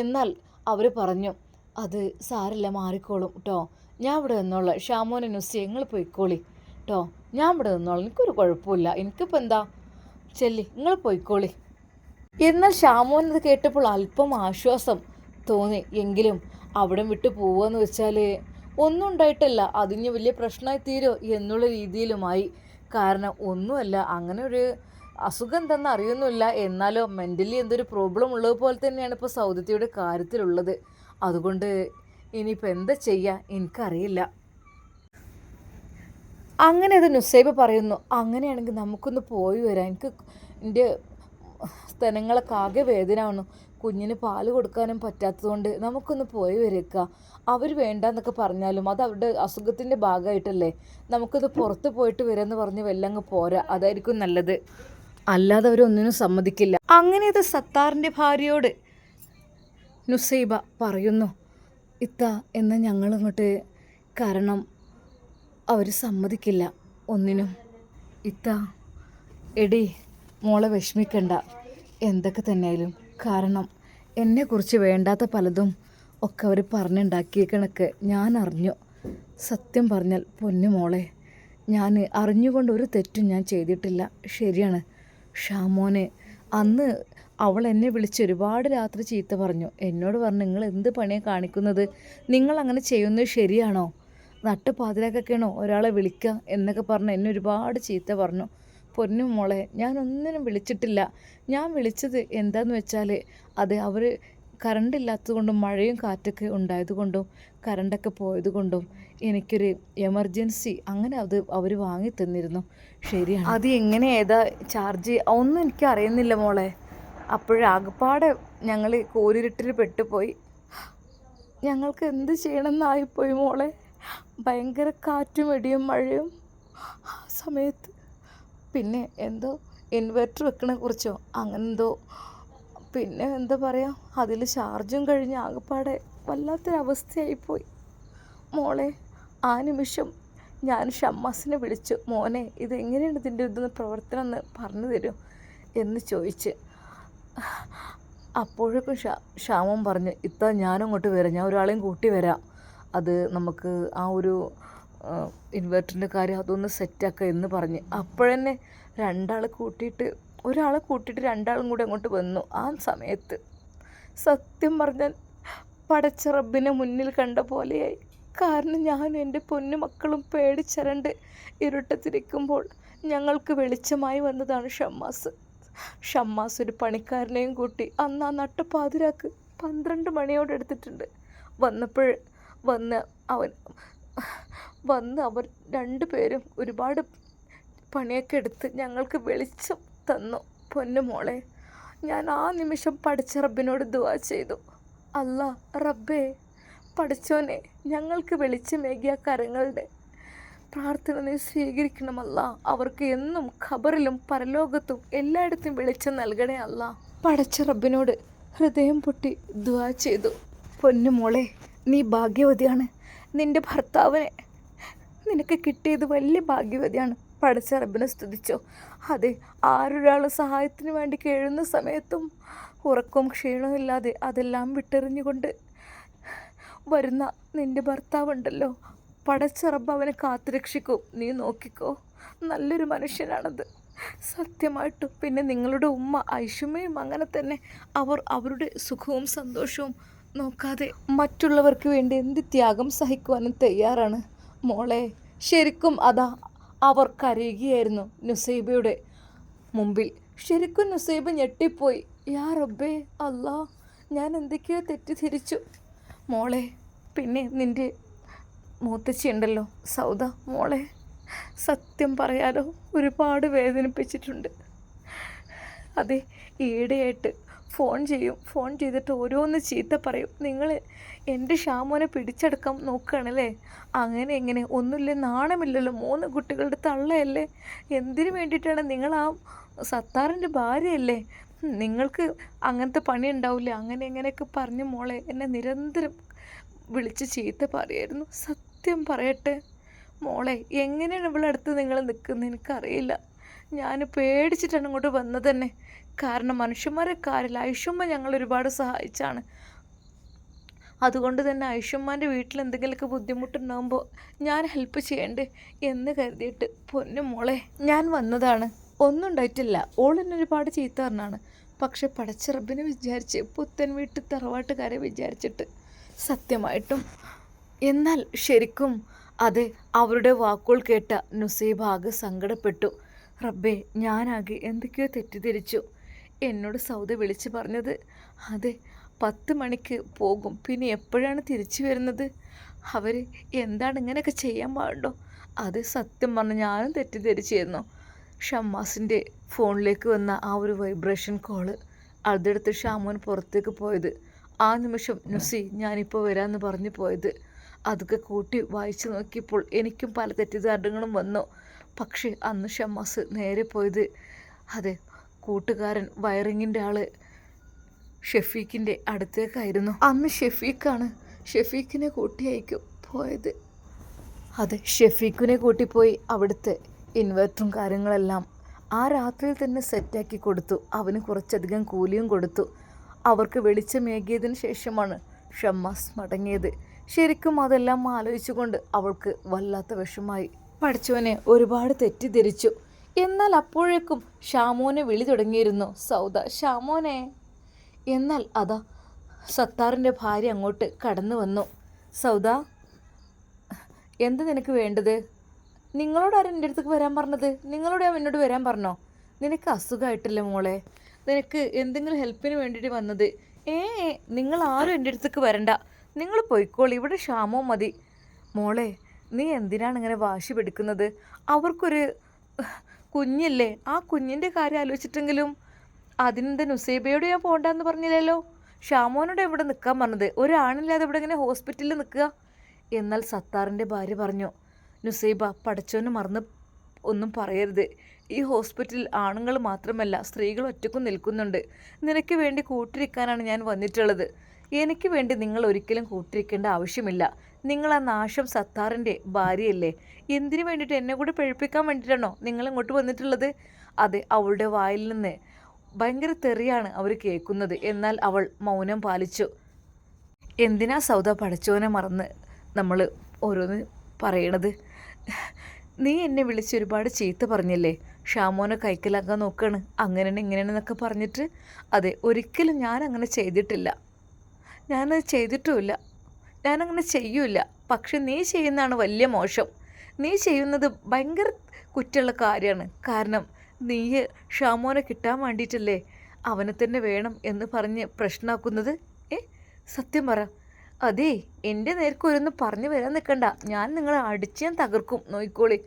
എന്നാൽ അവർ പറഞ്ഞു, അത് സാരില്ല, മാറിക്കോളും കേട്ടോ, ഞാൻ ഇവിടെ നിന്നോളാം. ഷാമോനെ നൊസിയെ നിങ്ങൾ പോയിക്കോളി കേട്ടോ, ഞാൻ ഇവിടെ നിന്നോളാം, എനിക്കൊരു കുഴപ്പമില്ല, എനിക്കിപ്പോൾ എന്താ, ചെല്ലി നിങ്ങൾ പോയിക്കോളി. എന്നാൽ ഷാമോനത് കേട്ടപ്പോൾ അല്പം ആശ്വാസം തോന്നി. എങ്കിലും അവിടെ വിട്ട് പോവുകയെന്ന് വെച്ചാൽ ഒന്നും ഉണ്ടായിട്ടല്ല, അതിന് വലിയ പ്രശ്നമായി തീരോ എന്നുള്ള രീതിയിലുമായി. കാരണം ഒന്നുമല്ല, അങ്ങനെ ഒരു അസുഖം എന്തെന്ന് അറിയുന്നില്ല, എന്നാലോ മെൻ്റലി എന്തൊരു പ്രോബ്ലം ഉള്ളത് പോലെ തന്നെയാണ് ഇപ്പോൾ സൗദത്തിയുടെ കാര്യത്തിലുള്ളത്. അതുകൊണ്ട് ഇനിയിപ്പോൾ എന്താ ചെയ്യുക എനിക്കറിയില്ല. അങ്ങനെ അത് നുസൈബ പറയുന്നു. അങ്ങനെയാണെങ്കിൽ നമുക്കൊന്ന് പോയി വരാം, എനിക്ക് എൻ്റെ സ്തനങ്ങളൊക്കെ ആകെ വേദനയാവുന്നു, കുഞ്ഞിന് പാല് കൊടുക്കാനും പറ്റാത്തതുകൊണ്ട് നമുക്കൊന്ന് പോയി വരേക്കുക. അവർ വേണ്ടെന്നൊക്കെ പറഞ്ഞാലും അത് അവരുടെ അസുഖത്തിൻ്റെ ഭാഗമായിട്ടല്ലേ, നമുക്കത് പുറത്ത് പോയിട്ട് വരാമെന്ന് പറഞ്ഞ് വെല്ലങ്ങ് പോരാ, അതായിരിക്കും നല്ലത്. അല്ലാതെ അവരൊന്നിനും സമ്മതിക്കില്ല. അങ്ങനെ അത് സത്താറിൻ്റെ ഭാര്യയോട് നുസൈബ പറയുന്നു. ഇത്ത എന്ന് ഞങ്ങളിങ്ങോട്ട്, കാരണം അവർ സമ്മതിക്കില്ല ഒന്നിനും. ഇത്ത എടി മോളെ വിഷമിക്കണ്ട, എന്തൊക്കെ തന്നെയായാലും, കാരണം എന്നെക്കുറിച്ച് വേണ്ടാത്ത പലതും ഒക്കെ അവർ പറഞ്ഞുണ്ടാക്കിയ കണക്ക് ഞാൻ അറിഞ്ഞു. സത്യം പറഞ്ഞാൽ പൊന്നു മോളെ, ഞാൻ അറിഞ്ഞുകൊണ്ട് ഒരു തെറ്റും ഞാൻ ചെയ്തിട്ടില്ല. ശരിയാണ് ഷാമോനെ, അന്ന് അവൾ എന്നെ വിളിച്ച് ഒരുപാട് രാത്രി ചീത്ത പറഞ്ഞു. എന്നോട് പറഞ്ഞു, നിങ്ങൾ എന്ത് പണിയാണ് കാണിക്കുന്നത്, നിങ്ങൾ അങ്ങനെ ചെയ്യുന്നത് ശരിയാണോ, നട്ടുപാതിരാക്കൊക്കെയാണോ ഒരാളെ വിളിക്കുക എന്നൊക്കെ പറഞ്ഞ് എന്നെ ഒരുപാട് ചീത്ത പറഞ്ഞു. പൊന്നു മോളെ, ഞാനൊന്നിനും വിളിച്ചിട്ടില്ല. ഞാൻ വിളിച്ചത് എന്താണെന്ന് വെച്ചാൽ അത് അവർ കറണ്ട് ഇല്ലാത്തതുകൊണ്ടും മഴയും കാറ്റൊക്കെ ഉണ്ടായതുകൊണ്ടും കറണ്ടൊക്കെ പോയതുകൊണ്ടും എനിക്കൊരു എമർജൻസി അങ്ങനെ അത് അവർ വാങ്ങി തന്നിരുന്നു. ശരിയാണ്, അത് എങ്ങനെ ഏതാ ചാർജ് ഒന്നും എനിക്ക് അറിയുന്നില്ല മോളെ. അപ്പോഴാകപ്പാടെ ഞങ്ങൾ കോരിരുട്ടിൽ പെട്ടുപോയി. ഞങ്ങൾക്ക് എന്ത് ചെയ്യണമെന്നായിപ്പോയി മോളെ. ഭയങ്കര കാറ്റും ഇടിയും മഴയും ആ സമയത്ത്. പിന്നെ എന്തോ ഇൻവെർട്ടർ വെക്കണെ കുറിച്ചോ അങ്ങനെന്തോ, പിന്നെ എന്താ പറയുക, അതിൽ ചാർജും കഴിഞ്ഞ് ആകപ്പാടെ വല്ലാത്തൊരവസ്ഥയായിപ്പോയി മോളെ. ആ നിമിഷം ഞാൻ ഷമ്മാസിനെ വിളിച്ചു, മോനെ ഇതെങ്ങനെയാണ് ഇതിൻ്റെ ഇതൊന്ന് പ്രവർത്തനം എന്ന് പറഞ്ഞു തരും എന്ന് ചോദിച്ച്. അപ്പോഴേക്കും ഷാമോൻ പറഞ്ഞു, ഇത്ത ഞാനും അങ്ങോട്ട് വരാം, ഞാൻ ഒരാളെയും കൂട്ടി വരാം, അത് നമുക്ക് ആ ഒരു ഇൻവെർട്ടറിൻ്റെ കാര്യം അതൊന്ന് സെറ്റാക്കുക എന്ന് പറഞ്ഞ്. അപ്പോഴന്നെ ഒരാളെ കൂട്ടിയിട്ട് രണ്ടാളും കൂടി അങ്ങോട്ട് വന്നു. ആ സമയത്ത് സത്യം പറഞ്ഞാൽ പടച്ച റബ്ബിനെ മുന്നിൽ കണ്ട പോലെയായി. കാരണം ഞാനും എൻ്റെ പൊന്നു മക്കളും പേടിച്ചരണ്ട് ഇരുട്ടത്തിരിക്കുമ്പോൾ ഞങ്ങൾക്ക് വെളിച്ചമായി വന്നതാണ് ഷമ്മാസ് ഒരു പണിക്കാരനെയും കൂട്ടി അന്ന് ആ നട്ടപ്പാതിരാക്ക് 12 മണിയോടെ എടുത്തിട്ടുണ്ട്. വന്ന് അവർ രണ്ടുപേരും ഒരുപാട് പണിയൊക്കെ എടുത്ത് ഞങ്ങൾക്ക് വെളിച്ചം തന്നു. പൊന്നു മോളെ, ഞാൻ ആ നിമിഷം പടച്ച റബ്ബിനോട് ദുആ ചെയ്തു, അല്ലാ റബ്ബേ പഠിച്ചോനെ, ഞങ്ങൾക്ക് വെളിച്ചമേകിയ കരങ്ങളുടെ പ്രാർത്ഥന നീ സ്വീകരിക്കണമല്ല. അവർക്ക് എന്നും ഖബറിലും പരലോകത്തും എല്ലായിടത്തും വെളിച്ചം നൽകണേ അല്ല. പടച്ച റബ്ബിനോട് ഹൃദയം പൊട്ടി ദുആ ചെയ്തു. പൊന്നുമോളെ, നീ ഭാഗ്യവതിയാണ്. നിൻ്റെ ഭർത്താവിനെ നിനക്ക് കിട്ടിയത് വലിയ ഭാഗ്യവതിയാണ്. പടച്ച റബ്ബിനെ സ്തുതിച്ചോ. അതെ, ആരൊരാൾ സഹായത്തിന് വേണ്ടി കേഴുന്ന സമയത്തും ഉറക്കവും ക്ഷീണവും ഇല്ലാതെ അതെല്ലാം വിട്ടെറിഞ്ഞുകൊണ്ട് വരുന്ന നിൻ്റെ ഭർത്താവുണ്ടല്ലോ, പടച്ച റബ്ബ് അവനെ കാത്തുരക്ഷിക്കും. നീ നോക്കിക്കോ, നല്ലൊരു മനുഷ്യനാണത് സത്യമായിട്ടും. പിന്നെ നിങ്ങളുടെ ഉമ്മ ഐഷുമ്മയും അങ്ങനെ തന്നെ. അവരുടെ സുഖവും സന്തോഷവും നോക്കാതെ മറ്റുള്ളവർക്ക് വേണ്ടി എന്ത് ത്യാഗം സഹിക്കുവാനും തയ്യാറാണ് മോളെ. ശരിക്കും അതാ അവർ കരയുകയായിരുന്നു നുസൈബയുടെ മുമ്പിൽ. ശരിക്കും നുസൈബ ഞെട്ടിപ്പോയി. യാ റബ്ബേ, അല്ലാ, ഞാൻ എന്തൊക്കെയോ തെറ്റിദ്ധരിച്ചു മോളെ. പിന്നെ നിൻ്റെ മൂത്തച്ചി ഉണ്ടല്ലോ സൗദ മോളെ, സത്യം പറയാലോ ഒരുപാട് വേദനിപ്പിച്ചിട്ടുണ്ട്. അതെ, ഈയിടെയായിട്ട് ഫോൺ ചെയ്തിട്ട് ഓരോന്ന് ചീത്ത പറയും. നിങ്ങൾ എൻ്റെ ഷാമോനെ പിടിച്ചെടുക്കാൻ നോക്കുകയാണല്ലേ? അങ്ങനെ എങ്ങനെ ഒന്നുമില്ല, നാണമില്ലല്ലോ, 3 കുട്ടികളുടെ തള്ളയല്ലേ, എന്തിനു വേണ്ടിയിട്ടാണ് നിങ്ങൾ ആ സത്താറിൻ്റെ ഭാര്യയല്ലേ, നിങ്ങൾക്ക് അങ്ങനത്തെ പണി ഉണ്ടാവില്ല, അങ്ങനെ എങ്ങനെയൊക്കെ പറഞ്ഞ് മോളെ എന്നെ നിരന്തരം വിളിച്ച് ചീത്ത പറയായിരുന്നു. സത്യം പറയട്ടെ മോളെ, എങ്ങനെയാണ് ഇവിടെ അടുത്ത് നിങ്ങൾ നിൽക്കുന്നത് എനിക്കറിയില്ല. ഞാൻ പേടിച്ചിട്ടാണ് ഇങ്ങോട്ട് വന്നത് തന്നെ. കാരണം മനുഷ്യന്മാരെ കാര്യമില്ല, ഐഷുമ്മ ഞങ്ങൾ ഒരുപാട് സഹായിച്ചാണ്. അതുകൊണ്ട് തന്നെ ഐഷുമ്മാൻ്റെ വീട്ടിൽ എന്തെങ്കിലുമൊക്കെ ബുദ്ധിമുട്ടുണ്ടാകുമ്പോൾ ഞാൻ ഹെൽപ്പ് ചെയ്യണ്ടേ എന്ന് കരുതിയിട്ട് പൊന്നു മോളെ ഞാൻ വന്നതാണ്. ഒന്നും ഉണ്ടായിട്ടില്ല. ഓളെന്നെ ഒരുപാട് ചീത്ത പറഞ്ഞാണ്. പക്ഷെ പടച്ച റബ്ബിനെ വിചാരിച്ച്, പുത്തൻ വീട്ടിൽ തറവാട്ടുകാരെ വിചാരിച്ചിട്ട് സത്യമായിട്ടും. എന്നാൽ ശരിക്കും അത് അവരുടെ വാക്കുകൾ കേട്ട നുസൈബ ആകെ സങ്കടപ്പെട്ടു. റബ്ബേ, ഞാനാകെ എന്തൊക്കെയോ തെറ്റിദ്ധരിച്ചു. എന്നോട് സൗദ വിളിച്ച് പറഞ്ഞത് അതെ 10 മണിക്ക് പോകും, പിന്നെ എപ്പോഴാണ് തിരിച്ചു വരുന്നത്, അവർ എന്താണ് ഇങ്ങനെയൊക്കെ ചെയ്യാൻ പാടുണ്ടോ? അത് സത്യം പറഞ്ഞ് ഞാനും തെറ്റിദ്ധരിച്ചിരുന്നു. ഷമ്മാസിൻ്റെ ഫോണിലേക്ക് വന്ന ആ ഒരു വൈബ്രേഷൻ കോള്, അതെടുത്ത് ഷാമോൻ പുറത്തേക്ക് പോയത്. ആ നിമിഷം നുസി ഞാനിപ്പോൾ വരാമെന്ന് പറഞ്ഞു പോയത്. അതൊക്കെ കൂട്ടി വായിച്ചു നോക്കിയപ്പോൾ എനിക്കും പല തെറ്റിദ്ധാരണകളും വന്നു. പക്ഷേ അന്ന് ഷമ്മാസ് നേരെ പോയത് അതെ കൂട്ടുകാരൻ വയറിങ്ങിൻ്റെ ആള് ഷെഫീഖിൻ്റെ അടുത്തേക്കായിരുന്നു. അന്ന് ഷെഫീഖിനെ കൂട്ടിയായിരിക്കും പോയത്. അതെ, ഷെഫീഖിനെ കൂട്ടിപ്പോയി അവിടുത്തെ ഇൻവെർട്ടറും കാര്യങ്ങളെല്ലാം ആ രാത്രിയിൽ തന്നെ സെറ്റാക്കി കൊടുത്തു. അവന് കുറച്ചധികം കൂലിയും കൊടുത്തു. അവർക്ക് വെളിച്ചമേകിയതിന് ശേഷമാണ് ഷമ്മാസ് മടങ്ങിയത്. ശരിക്കും അതെല്ലാം ആലോചിച്ചുകൊണ്ട് അവൾക്ക് വല്ലാത്ത വിഷമായി. പഠിച്ചവനെ ഒരുപാട് തെറ്റിദ്ധരിച്ചു. എന്നാൽ അപ്പോഴേക്കും ഷാമോനെ വിളി തുടങ്ങിയിരുന്നു. സൗദ, ഷാമോനെ. എന്നാൽ അതാ സത്താറിൻ്റെ ഭാര്യ അങ്ങോട്ട് കടന്നു വന്നു. സൗദ, എന്ത് നിനക്ക് വേണ്ടത്? നിങ്ങളോടാരും എൻ്റെ അടുത്തേക്ക് വരാൻ പറഞ്ഞത്? നിങ്ങളോട് എന്നോട് വരാൻ പറഞ്ഞോ? നിനക്ക് അസുഖമായിട്ടില്ല മോളെ, നിനക്ക് എന്തെങ്കിലും ഹെൽപ്പിന് വേണ്ടിയിട്ട് വന്നത്. നിങ്ങൾ ആരും എൻ്റെ അടുത്തേക്ക് വരണ്ട, നിങ്ങൾ പോയിക്കോളി, ഇവിടെ ക്ഷാമോ മതി. മോളെ, നീ എന്തിനാണ് ഇങ്ങനെ വാശി പിടിക്കുന്നത്? അവർക്കൊരു കുഞ്ഞില്ലേ, ആ കുഞ്ഞിൻ്റെ കാര്യം ആലോചിച്ചിട്ടെങ്കിലും. അതിനെന്താ നുസൈബയോട് ഞാൻ പോകണ്ടെന്ന് പറഞ്ഞില്ലല്ലോ? ഷാമോനോട് ഇവിടെ നിൽക്കാൻ പറഞ്ഞത്. ഒരാണില്ലാതെ ഇവിടെ ഇങ്ങനെ ഹോസ്പിറ്റലിൽ നിൽക്കുക. എന്നാൽ സത്താറിൻ്റെ ഭാര്യ പറഞ്ഞു, നുസൈബ, പടച്ചോനെ മറന്ന് ഒന്നും പറയരുത്. ഈ ഹോസ്പിറ്റലിൽ ആണുങ്ങൾ മാത്രമല്ല സ്ത്രീകൾ ഒറ്റക്കും നിൽക്കുന്നുണ്ട്. നിനക്ക് വേണ്ടി കൂട്ടിരിക്കാനാണ് ഞാൻ വന്നിട്ടുള്ളത്. എനിക്ക് വേണ്ടി നിങ്ങൾ ഒരിക്കലും കൂട്ടിരിക്കേണ്ട ആവശ്യമില്ല. നിങ്ങൾ ആ നാശം സത്താറിൻ്റെ ഭാര്യയല്ലേ? എന്തിനു വേണ്ടിയിട്ട് എന്നെ കൂടി പഴിപ്പിക്കാൻ വേണ്ടിയിട്ടാണോ നിങ്ങൾ ഇങ്ങോട്ട് വന്നിട്ടുള്ളത്? അതെ, അവളുടെ വായിൽ നിന്ന് ഭയങ്കര തെറിയാണ് അവർ കേൾക്കുന്നത്. എന്നാൽ അവൾ മൗനം പാലിച്ചു. എന്തിനാ സൗദ പടച്ചോനെ മറന്ന് നമ്മൾ ഓരോന്ന് പറയണത്? നീ എന്നെ വിളിച്ച് ഒരുപാട് ചീത്ത പറഞ്ഞില്ലേ? ഷാമോനെ കൈക്കലാക്കാൻ നോക്കുകയാണ്, അങ്ങനെയാണ് ഇങ്ങനെയാണെന്നൊക്കെ പറഞ്ഞിട്ട്. അതെ, ഒരിക്കലും ഞാനങ്ങനെ ചെയ്തിട്ടില്ല, ഞാനത് ചെയ്തിട്ടുമില്ല, ഞാനങ്ങനെ ചെയ്യൂല. പക്ഷെ നീ ചെയ്യുന്നതാണ് വലിയ മോശം. നീ ചെയ്യുന്നത് ഭയങ്കര കുറ്റമുള്ള കാര്യമാണ്. കാരണം നീ ഷാമോനെ കിട്ടാൻ വേണ്ടിയിട്ടല്ലേ അവനെ തന്നെ വേണം എന്ന് പറഞ്ഞ് പ്രശ്നമാക്കുന്നത്. സത്യം പറ. അതേ, എൻ്റെ നേർക്ക് ഓരോന്ന് പറഞ്ഞു വരാൻ നിൽക്കണ്ട. ഞാൻ നിങ്ങളെ അടിച്ച് ഞാൻ തകർക്കും, നോയിക്കോളി.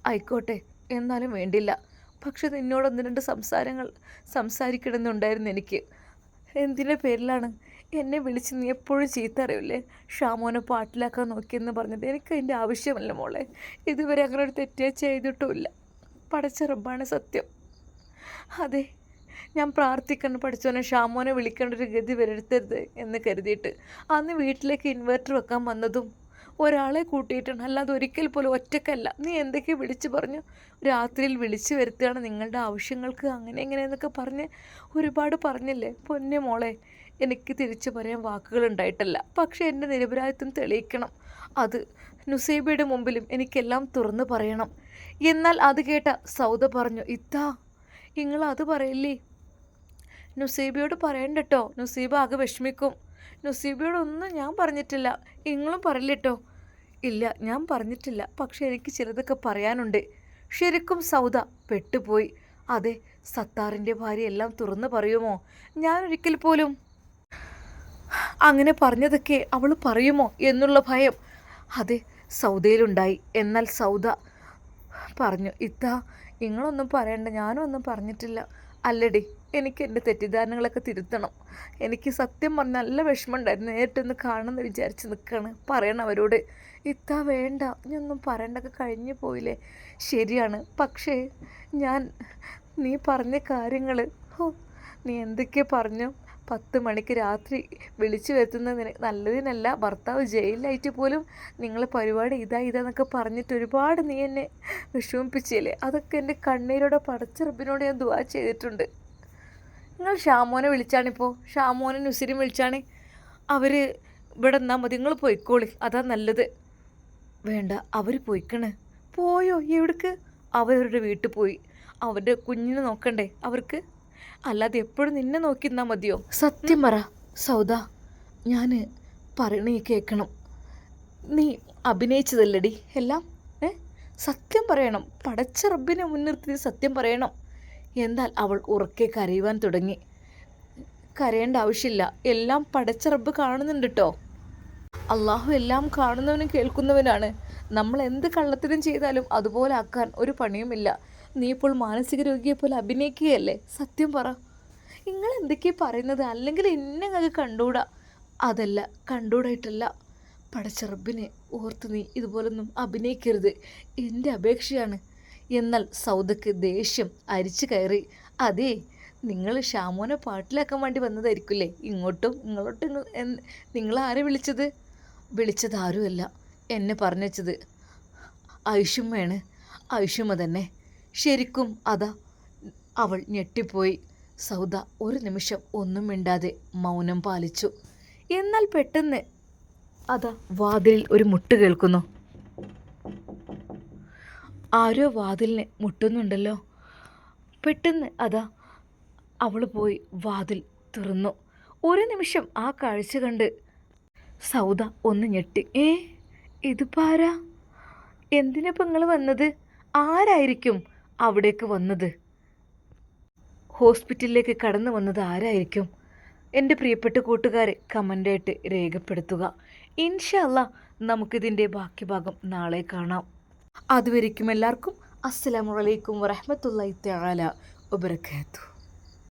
ആയിക്കോട്ടെ, എന്നാലും വേണ്ടില്ല. പക്ഷെ നിന്നോട് 1-2 സംസാരിക്കണമെന്നുണ്ടായിരുന്നു എനിക്ക്. എന്തിൻ്റെ പേരിലാണ് എന്നെ വിളിച്ച് നീ എപ്പോഴും ചീത്ത അറിയില്ലേ? ഷാമോനെ പാട്ടിലാക്കാൻ നോക്കിയെന്ന് പറഞ്ഞത് എനിക്ക് അതിൻ്റെ ആവശ്യമല്ല മോളെ. ഇതുവരെ അങ്ങനെ ഒരു തെറ്റേ ചെയ്തിട്ടുമില്ല. പടച്ച റബ്ബാണ് സത്യം. അതെ, ഞാൻ പ്രാർത്ഥിക്കണം പഠിച്ചോനെ ഷാമോനെ വിളിക്കേണ്ട ഒരു ഗതി വരുത്തരുത് എന്ന് കരുതിയിട്ട്. അന്ന് വീട്ടിലേക്ക് ഇൻവെർട്ടർ വെക്കാൻ വന്നതും ഒരാളെ കൂട്ടിയിട്ടാണ്, അല്ലാതെ ഒരിക്കൽ പോലും ഒറ്റക്കല്ല. നീ എന്തൊക്കെ വിളിച്ചു പറഞ്ഞു? രാത്രിയിൽ വിളിച്ചു വരുത്തുകയാണ് നിങ്ങളുടെ ആവശ്യങ്ങൾക്ക്, അങ്ങനെ എങ്ങനെയെന്നൊക്കെ പറഞ്ഞ് ഒരുപാട് പറഞ്ഞില്ലേ? പൊന്നെ മോളെ, എനിക്ക് തിരിച്ചു പറയാൻ വാക്കുകളുണ്ടായിട്ടല്ല. പക്ഷേ എൻ്റെ നിരപരാധിത്വം തെളിയിക്കണം. അത് നുസൈബയുടെ മുമ്പിലും എനിക്കെല്ലാം തുറന്നു പറയണം. എന്നാൽ അത് കേട്ട സൗദ പറഞ്ഞു, ഇത്താ നിങ്ങളത് പറയില്ലേ, നുസൈബയോട് പറയണ്ടട്ടോ, നുസൈബ ആകെ വിഷമിക്കും. നുസൈബയോടൊന്നും ഞാൻ പറഞ്ഞിട്ടില്ല, നിങ്ങളും പറയില്ലട്ടോ. ഇല്ല, ഞാൻ പറഞ്ഞിട്ടില്ല, പക്ഷെ എനിക്ക് ചിലതൊക്കെ പറയാനുണ്ട്. ശരിക്കും സൗദ പെട്ടുപോയി. അതെ, സത്താറിൻ്റെ ഭാര്യ എല്ലാം തുറന്നു പറയുമോ? ഞാനൊരിക്കൽ പോലും അങ്ങനെ പറഞ്ഞതൊക്കെ അവൾ പറയുമോ എന്നുള്ള ഭയം അതെ സൗദയിലുണ്ടായി. എന്നാൽ സൗദ പറഞ്ഞു, ഇത്താ നിങ്ങളൊന്നും പറയണ്ട, ഞാനും ഒന്നും പറഞ്ഞിട്ടില്ല. അല്ലടി, എനിക്ക് എൻ്റെ തെറ്റിദ്ധാരണകളൊക്കെ തിരുത്തണം. എനിക്ക് സത്യം പറഞ്ഞ നല്ല വിഷമമുണ്ടായിരുന്നു. നേരിട്ടൊന്ന് കാണുമെന്ന് വിചാരിച്ച് നിൽക്കുകയാണ്. പറയണം അവരോട്. ഇത്താ വേണ്ട, ഞാനൊന്നും പറയണ്ടൊക്കെ കഴിഞ്ഞു പോയില്ലേ. ശരിയാണ്, പക്ഷേ നീ പറഞ്ഞ കാര്യങ്ങൾ നീ എന്തൊക്കെ പറഞ്ഞു. 10 മണിക്ക് രാത്രി വിളിച്ചു വരുത്തുന്നതിന് നല്ലതിനല്ല. ഭർത്താവ് ജയിലിലായിട്ട് പോലും നിങ്ങൾ പരിപാടി ഇതാന്നൊക്കെ പറഞ്ഞിട്ട് ഒരുപാട് നീ എന്നെ വിഷമിപ്പിച്ചില്ലേ. അതൊക്കെ എൻ്റെ കണ്ണീരോടെ പടച്ച റബ്ബിനോട് ഞാൻ ദുആ ചെയ്തിട്ടുണ്ട്. നിങ്ങൾ ഷാമോനെ വിളിച്ചാണിപ്പോൾ, ഷാമോനെ നുസിരും വിളിച്ചാണ്. അവർ ഇവിടെ നിന്നാൽ മതി, നിങ്ങൾ പോയിക്കോളി, അതാ നല്ലത്. വേണ്ട, അവർ പോയിക്കണ്. പോയോ? എവിടേക്ക്? അവരവരുടെ വീട്ടിൽ പോയി. അവരുടെ കുഞ്ഞിനെ നോക്കണ്ടേ അവർക്ക്? അല്ലാതെ എപ്പോഴും നിന്നെ നോക്കി നിന്നാൽ മതിയോ? സത്യം പറ സൗദ, ഞാൻ പറയണേ കേൾക്കണം. നീ അഭിനയിച്ചതല്ലടി എല്ലാം. സത്യം പറയണം, പടച്ച റബ്ബിനെ മുൻനിർത്തി സത്യം പറയണം. എന്നാൽ അവൾ ഉറക്കെ കരയുവാൻ തുടങ്ങി. കരയേണ്ട ആവശ്യമില്ല, എല്ലാം പടച്ച റബ്ബ് കാണുന്നുണ്ട് കേട്ടോ. അള്ളാഹു എല്ലാം കാണുന്നവനും കേൾക്കുന്നവനാണ്. നമ്മൾ എന്ത് കള്ളത്തിനും ചെയ്താലും അതുപോലെ ആക്കാൻ ഒരു പണിയുമില്ല. നീ ഇപ്പോൾ മാനസിക രോഗിയെ പോലെ അഭിനയിക്കുകയല്ലേ? സത്യം പറ, നിങ്ങൾ എന്തൊക്കെയാണ് പറയുന്നത്? അല്ലെങ്കിൽ എന്നെ അത് കണ്ടൂടാ. അതല്ല, കണ്ടൂടായിട്ടല്ല, പടച്ച റബ്ബിനെ ഓർത്ത് നീ ഇതുപോലൊന്നും അഭിനയിക്കരുത്, എൻ്റെ അപേക്ഷയാണ്. എന്നാൽ സൗദക്ക് ദേഷ്യം അരിച്ചു കയറി. അതേ, നിങ്ങൾ ഷാമോനെ പാട്ടിലാക്കാൻ വേണ്ടി വന്നതായിരിക്കില്ലേ ഇങ്ങോട്ടും നിങ്ങളാരെ വിളിച്ചത്? വിളിച്ചതാരുമല്ല, എന്നെ പറഞ്ഞത് ഐഷുമ്മയാണ്. ഐഷുമ്മ തന്നെ ശരിക്കും. അതാ അവൾ ഞെട്ടിപ്പോയി. സൗദ ഒരു നിമിഷം ഒന്നും മിണ്ടാതെ മൗനം പാലിച്ചു. എന്നാൽ പെട്ടെന്ന് അതാ വാതിലിൽ ഒരു മുട്ട് കേൾക്കുന്നു. ആരോ വാതിലിനെ മുട്ടുന്നുണ്ടല്ലോ. പെട്ടെന്ന് അതാ അവൾ പോയി വാതിൽ തുറന്നു. ഒരു നിമിഷം ആ കാഴ്ച കണ്ട് സൗദ ഒന്ന് ഞെട്ടി. ഇതിപ്പാരാ? എന്തിനിപ്പോൾ നിങ്ങൾ വന്നത്? ആരായിരിക്കും അവിടേക്ക് വന്നത്? ഹോസ്പിറ്റലിലേക്ക് കടന്നു വന്നത് ആരായിരിക്കും? എൻ്റെ പ്രിയപ്പെട്ട കൂട്ടുകാരെ കമൻ്റായിട്ട് രേഖപ്പെടുത്തുക. ഇൻഷാ അല്ലാ നമുക്കിതിൻ്റെ ബാക്കി ഭാഗം നാളെ കാണാം. അതുവരേക്കും എല്ലാവർക്കും അസ്സലാമു അലൈക്കും വറഹ്മത്തുള്ളാഹി തആല വബറകാതുഹു.